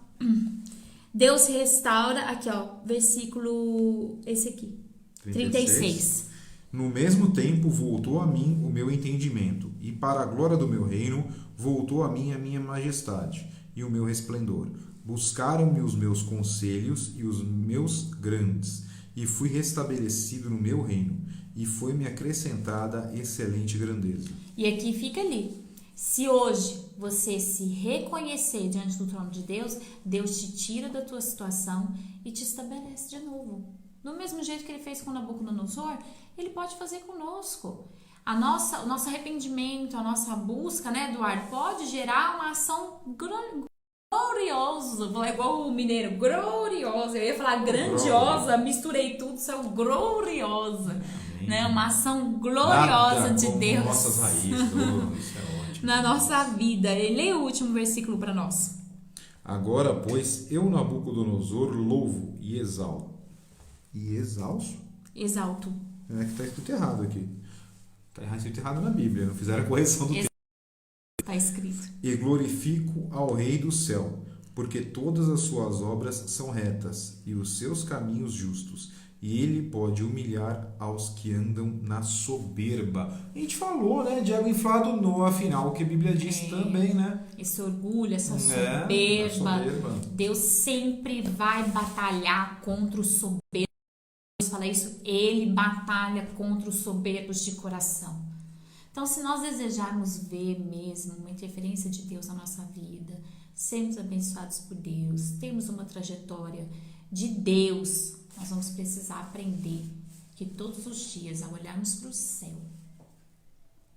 Deus restaura, aqui ó, versículo, esse aqui, 36. No mesmo tempo voltou a mim o meu entendimento, e para a glória do meu reino voltou a mim a minha majestade e o meu resplendor. Buscaram-me os meus conselhos e os meus grandes, e fui restabelecido no meu reino, e foi-me acrescentada excelente grandeza. E aqui fica ali. Se hoje você se reconhecer diante do trono de Deus, Deus te tira da tua situação e te estabelece de novo. Do mesmo jeito que ele fez com Nabucodonosor, ele pode fazer conosco. O nosso arrependimento, a nossa busca, né, Eduardo, pode gerar uma ação gloriosa. Vou falar igual o mineiro, gloriosa. Eu ia falar grandiosa, misturei tudo, saiu gloriosa. Né? Uma ação gloriosa de Deus. Nossas raízes, na nossa vida. Leia o último versículo para nós. Agora, pois, eu, Nabucodonosor, louvo e exalto. E exalço? Exalto. É que está escrito errado aqui. Está escrito errado na Bíblia, não fizeram a correção do texto. Está escrito. E glorifico ao Rei do céu, porque todas as suas obras são retas e os seus caminhos justos. E ele pode humilhar aos que andam na soberba. A gente falou, né, de ego inflado no afinal, o que a Bíblia diz também, né? Esse orgulho, essa soberba. Deus sempre vai batalhar contra o soberbo. Deus fala isso, ele batalha contra os soberbos de coração. Então, se nós desejarmos ver mesmo uma interferência de Deus na nossa vida, sermos abençoados por Deus, termos uma trajetória de Deus, nós vamos precisar aprender que todos os dias, ao olharmos para o céu,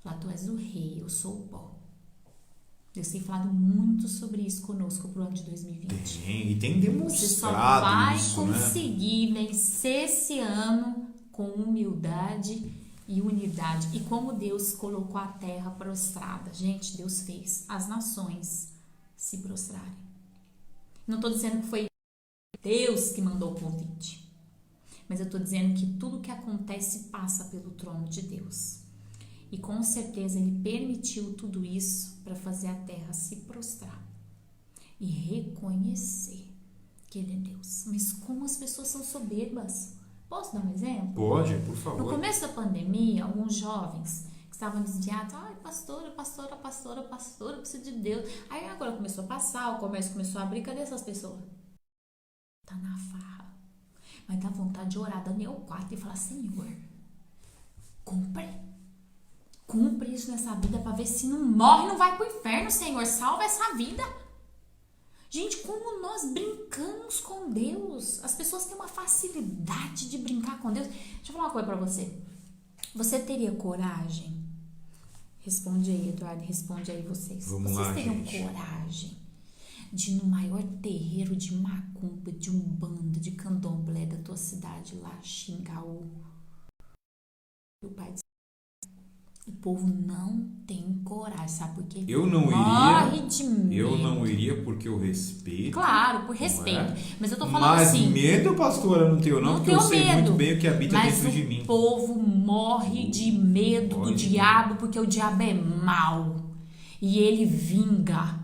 falar: tu és o rei, eu sou o pó. Deus tem falado muito sobre isso conosco para o ano de 2020. E tem demonstrado você só vai isso, conseguir vencer esse ano com humildade e unidade. E como Deus colocou a terra prostrada. Gente, Deus fez as nações se prostrarem. Não estou dizendo que foi Deus que mandou o convite. Mas eu estou dizendo que tudo que acontece passa pelo trono de Deus. E com certeza Ele permitiu tudo isso para fazer a terra se prostrar e reconhecer que Ele é Deus. Mas como as pessoas são soberbas. Posso dar um exemplo? Pode, por favor. No começo da pandemia, alguns jovens que estavam desviados: ai, pastora, eu preciso de Deus. Aí agora começou a passar, o comércio começou a abrir. Cadê essas pessoas? Tá na farra. Mas dá vontade de orar, Daniel 4, e falar: Senhor, cumpre isso nessa vida para ver se não morre, não vai pro inferno, Senhor, salva essa vida. Gente, como nós brincamos com Deus. As pessoas têm uma facilidade de brincar com Deus. Deixa eu falar uma coisa pra você. Você teria coragem? Responde aí, Eduardo. Responde aí vocês. Vamos vocês lá, teriam gente. coragem de ir no maior terreiro de macumba, de umbanda, de candomblé da tua cidade lá, Xingaú? O pai de... O povo não tem coragem, sabe por quê? Eu não morre iria. de medo. Eu não iria porque eu respeito. Claro, por respeito. é? Mas eu tô falando Mas assim. medo, pastor, eu não tenho não, porque eu sei muito bem o que habita mas dentro de mim. o povo morre de medo do diabo, porque o diabo é mau e ele vinga.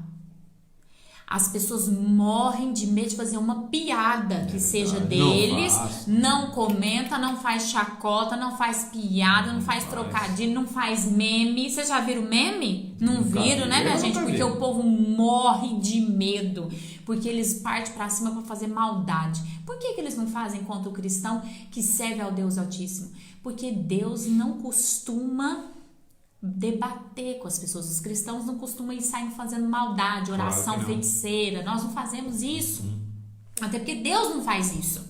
As pessoas morrem de medo de fazer uma piada que seja deles, não comenta, não faz chacota, não faz piada, não faz trocadilho, não faz meme. Vocês já viram meme? Não viram, né, minha gente? Porque o povo morre de medo, porque eles partem pra cima pra fazer maldade. Por que eles não fazem contra o cristão que serve ao Deus Altíssimo? Porque Deus não costuma debater com as pessoas. Os cristãos não costumam ir saindo fazendo maldade, oração feiticeira. Nós não fazemos isso. Até porque Deus não faz isso.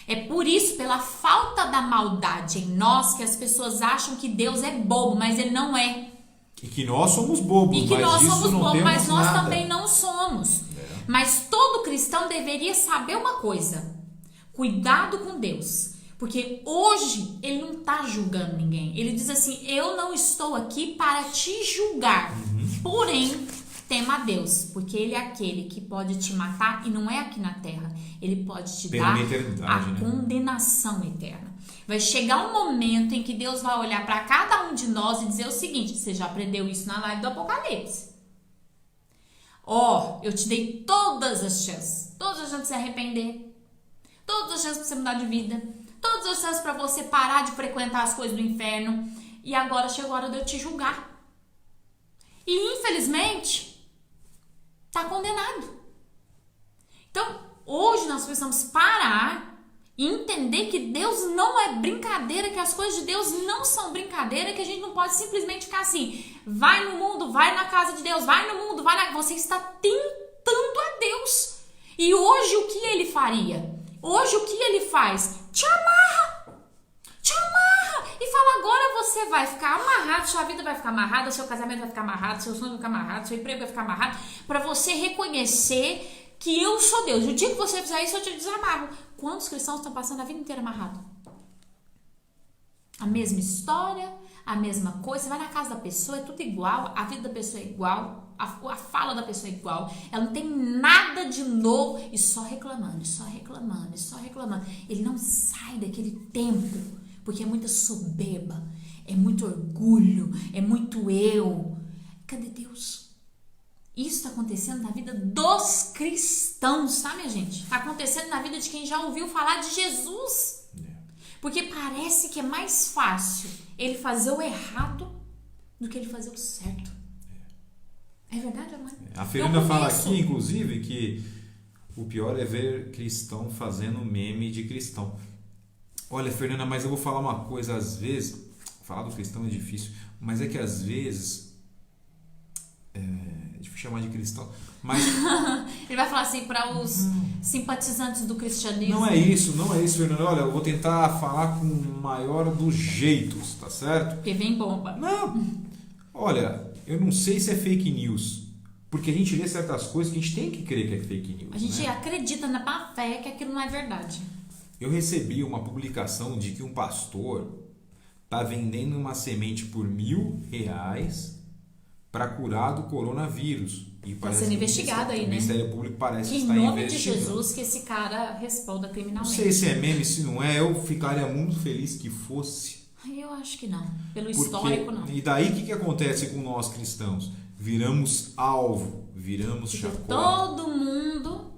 É por isso, pela falta da maldade em nós, que as pessoas acham que Deus é bobo, mas ele não é. E que nós somos bobos. E que nós somos bobos, mas nós nada. também não somos. Mas todo cristão deveria saber uma coisa: cuidado com Deus. Porque hoje ele não está julgando ninguém. Ele diz assim: eu não estou aqui para te julgar. Porém, tema a Deus. Porque ele é aquele que pode te matar e não é aqui na terra. Ele pode te dar a condenação eterna. Vai chegar um momento em que Deus vai olhar para cada um de nós e dizer o seguinte: você já aprendeu isso na live do Apocalipse. Eu te dei todas as chances. Todas as chances de se arrepender. Todas as chances para você mudar de vida. Todas as chances para você parar de frequentar as coisas do inferno. E agora chegou a hora de eu te julgar. E infelizmente, está condenado. Então, hoje nós precisamos parar e entender que Deus não é brincadeira, que as coisas de Deus não são brincadeira, que a gente não pode simplesmente ficar assim: vai no mundo, vai na casa de Deus, vai no mundo, vai na... Você está tentando a Deus. E hoje o que ele faria? Hoje o que ele faz? Te amarra! Te amarra! E fala: agora você vai ficar amarrado, sua vida vai ficar amarrada, seu casamento vai ficar amarrado, seu sonho vai ficar amarrado, seu emprego vai ficar amarrado, para você reconhecer que eu sou Deus. O dia que você fizer isso, eu te desamarro. Quantos cristãos estão passando a vida inteira amarrados? A mesma história, a mesma coisa. Você vai na casa da pessoa, é tudo igual, a vida da pessoa é igual, a fala da pessoa é igual, ela não tem nada de novo, e só reclamando, e só reclamando, e só reclamando. Ele não sai daquele tempo, porque é muita soberba, é muito orgulho, é muito eu. Cadê Deus? Isso está acontecendo na vida dos cristãos, tá, minha gente? Está acontecendo na vida de quem já ouviu falar de Jesus. Porque parece que é mais fácil ele fazer o errado do que ele fazer o certo. É verdade, amor? A Fernanda fala aqui, inclusive, que o pior é ver cristão fazendo meme de cristão. Olha, Fernanda, mas eu vou falar uma coisa. Às vezes, falar do cristão é difícil, mas é que às vezes... É difícil chamar de cristão, mas... Ele vai falar assim para os simpatizantes do cristianismo. Não é isso, Fernanda. Olha, eu vou tentar falar com o maior dos jeitos, tá certo? Porque vem bomba. Não, olha, eu não sei se é fake news, porque a gente lê certas coisas que a gente tem que crer que é fake news. A gente acredita na má fé que aquilo não é verdade. Eu recebi uma publicação de que um pastor tá vendendo uma semente por R$1.000 para curar do coronavírus. Está sendo investigado aí, né? O Ministério Público parece que está investigando. investigando. Em nome de Jesus, que esse cara responda criminalmente. Não sei se é meme, se não é. Eu ficaria muito feliz que fosse. Eu acho que não. Pelo histórico, não. E daí, o que acontece com nós cristãos? Viramos alvo, viramos chacota. Todo mundo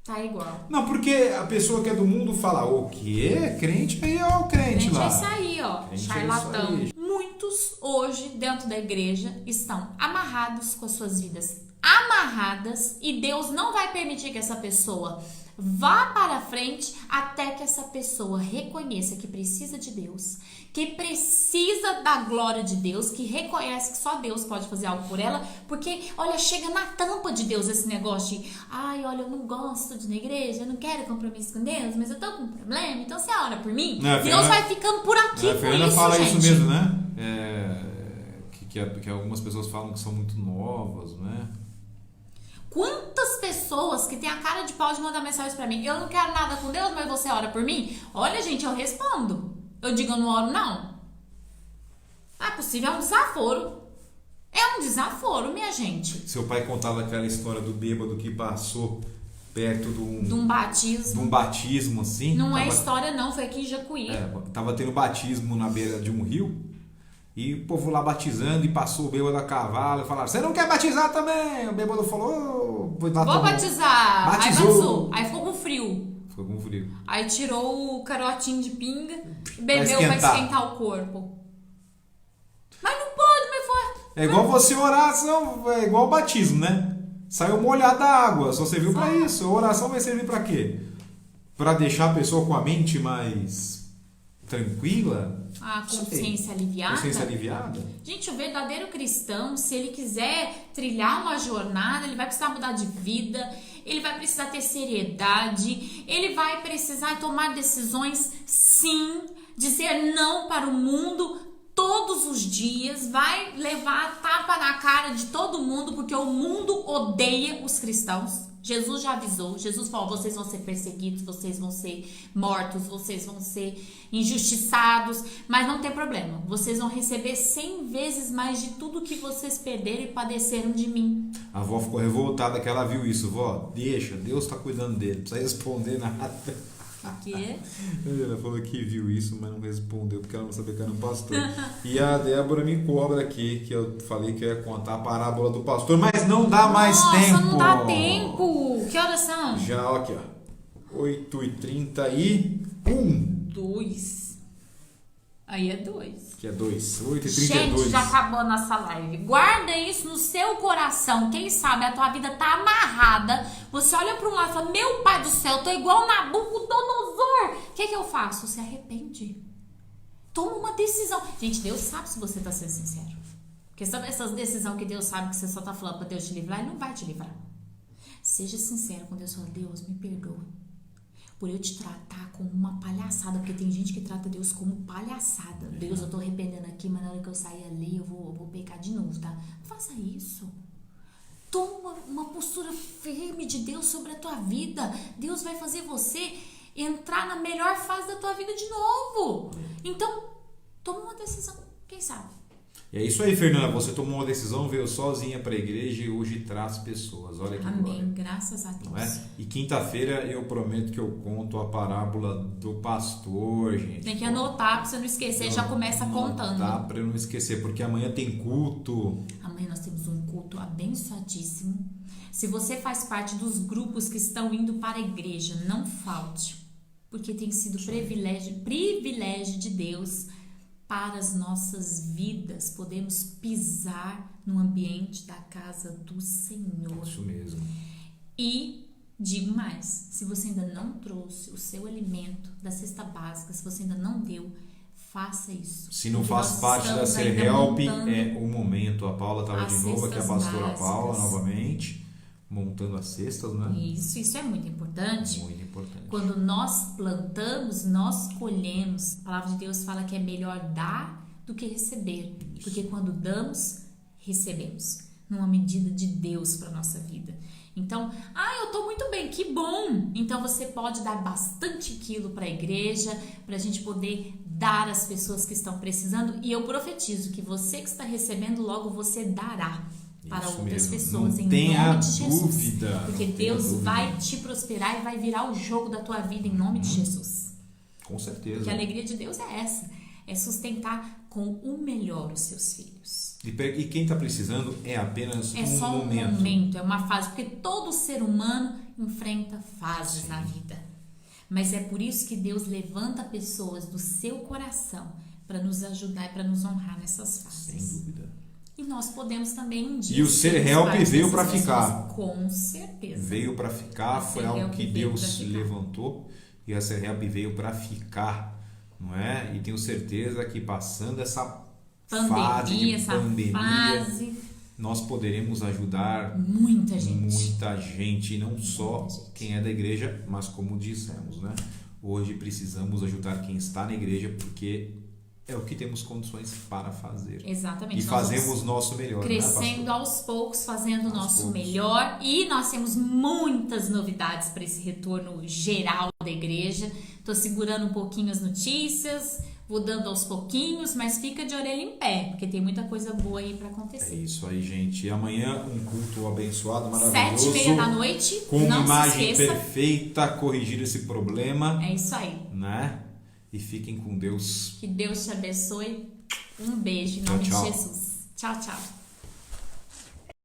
tá igual. Não, porque a pessoa que é do mundo fala: o quê? Crente aí, ó, o crente lá. É isso aí, ó. Charlatão. Muitos hoje dentro da igreja estão amarrados com as suas vidas amarradas, e Deus não vai permitir que essa pessoa Vá para frente até que essa pessoa reconheça que precisa de Deus, que precisa da glória de Deus, que reconhece que só Deus pode fazer algo por ela, porque, olha, chega na tampa de Deus esse negócio de, ai, olha, eu não gosto de ir na igreja, eu não quero compromisso com Deus, mas eu tô com um problema, então você ora por mim? Deus vai ficando por aqui a por Fernanda isso, fala gente. isso mesmo, né? Que algumas pessoas falam que são muito novas, né? Quantas pessoas que têm a cara de pau de mandar mensagem pra mim, eu não quero nada com Deus, mas você ora por mim? Olha, gente, eu respondo. Eu digo, eu não oro, não. Não é possível, é um desaforo. É um desaforo, minha gente. Seu pai contava aquela história do bêbado que passou perto de um batismo. De um batismo, assim. Não é história, não, foi aqui em Jacuí. Tava tendo batismo na beira de um rio. E o povo lá batizando e passou o bêbado a cavalo e falaram, você não quer batizar também? O bêbado falou, vou batizar. Batizou. Aí ficou com frio. Ficou com frio. Aí tirou o carotinho de pinga e bebeu pra esquentar o corpo. Mas não pode, mas foi. É igual você orar, senão é igual o batismo, né? Saiu molhado da água, só serviu pra isso. A oração vai servir pra quê? Pra deixar a pessoa com a mente mais tranquila? A consciência aliviada. Consciência aliviada. Gente, o verdadeiro cristão, se ele quiser trilhar uma jornada, ele vai precisar mudar de vida, ele vai precisar ter seriedade, ele vai precisar tomar decisões, sim, dizer não para o mundo todos os dias, vai levar tapa na cara de todo mundo, porque o mundo odeia os cristãos. Jesus já avisou, Jesus falou, vocês vão ser perseguidos, vocês vão ser mortos, vocês vão ser injustiçados, mas não tem problema, vocês vão receber 100 vezes mais de tudo que vocês perderam e padeceram de mim. A avó ficou revoltada que ela viu isso, vó, deixa, Deus tá cuidando dele, não precisa responder nada. O quê? Ela falou que viu isso, mas não respondeu porque ela não sabia que era um pastor. E a Débora me cobra aqui, que eu falei que eu ia contar a parábola do pastor, mas não dá mais tempo. Nossa, não dá tempo. Que horas são? Já, aqui, ó. 8h31. 2. Aí é 2. Que é 2. 8h32. Gente, já acabou a nossa live. Guarda isso no seu coração. Quem sabe a tua vida tá amarrada. Você olha para um lado e fala, meu pai do céu, eu tô igual Nabucodonosor. O que eu faço? Se arrepende. Toma uma decisão. Gente, Deus sabe se você tá sendo sincero. Porque sabe essas decisões que Deus sabe que você só tá falando para Deus te livrar? Ele não vai te livrar. Seja sincero com Deus. Fala, Deus, me perdoa por eu te tratar como uma palhaçada, porque tem gente que trata Deus como palhaçada. Deus, eu tô arrependendo aqui, mas na hora que eu sair ali, eu vou pecar de novo, tá? Não faça isso. Toma uma postura firme de Deus sobre a tua vida. Deus vai fazer você entrar na melhor fase da tua vida de novo. Então, toma uma decisão, quem sabe? E é isso aí, Fernanda. Você tomou uma decisão, veio sozinha para a igreja e hoje traz pessoas. Olha que amém, glória. Graças a Deus. Não é? E quinta-feira eu prometo que eu conto a parábola do pastor, gente. Tem que anotar para você não esquecer, já começa contando. Tá, para eu não esquecer, porque amanhã tem culto. Amanhã nós temos um culto abençoadíssimo. Se você faz parte dos grupos que estão indo para a igreja, não falte, porque tem sido privilégio de Deus para as nossas vidas. Podemos pisar no ambiente da casa do Senhor. Isso mesmo. E digo mais, se você ainda não trouxe o seu alimento da cesta básica, se você ainda não deu, faça isso. Se não faz parte da Ser Help, é o momento. A Paula estava de novo aqui, a pastora Paula, novamente, montando as cestas, né? Isso é muito importante. Muito importante. Quando nós plantamos, nós colhemos. A palavra de Deus fala que é melhor dar do que receber. Isso. Porque quando damos, recebemos. Numa medida de Deus para nossa vida. Então, eu tô muito bem, que bom! Então você pode dar bastante quilo para a igreja, para a gente poder dar às pessoas que estão precisando. E eu profetizo que você que está recebendo, logo você dará para isso outras mesmo. pessoas, não em tenha nome de Jesus. Dúvida, porque Deus vai te prosperar e vai virar o jogo da tua vida em nome de Jesus. Com certeza. Porque a alegria de Deus é essa, é sustentar com o melhor os seus filhos. E quem está precisando é apenas um momento. É só um momento, é uma fase, porque todo ser humano enfrenta fases Sim. na vida. Mas é por isso que Deus levanta pessoas do seu coração para nos ajudar e para nos honrar nessas fases. Sem dúvida. E nós podemos também um dia. E o Ser Help veio para ficar. Com certeza. Veio para ficar, foi algo que Deus levantou e a Ser Help veio para ficar, não é? E tenho certeza que passando essa fase, nós poderemos ajudar muita gente, e não só quem é da igreja, mas como dissemos, né? Hoje precisamos ajudar quem está na igreja, porque é o que temos condições para fazer. Exatamente. E fazemos o nosso melhor. Crescendo, né, aos poucos, fazendo o nosso melhor. E nós temos muitas novidades para esse retorno geral da igreja. Estou segurando um pouquinho as notícias, vou dando aos pouquinhos, mas fica de orelha em pé, porque tem muita coisa boa aí para acontecer. É isso aí, gente. E amanhã um culto abençoado, maravilhoso. 7h30 da noite. Com uma imagem perfeita, corrigir esse problema. É isso aí. Né? E fiquem com Deus. Que Deus te abençoe. Um beijo em nome de Jesus. Tchau, tchau.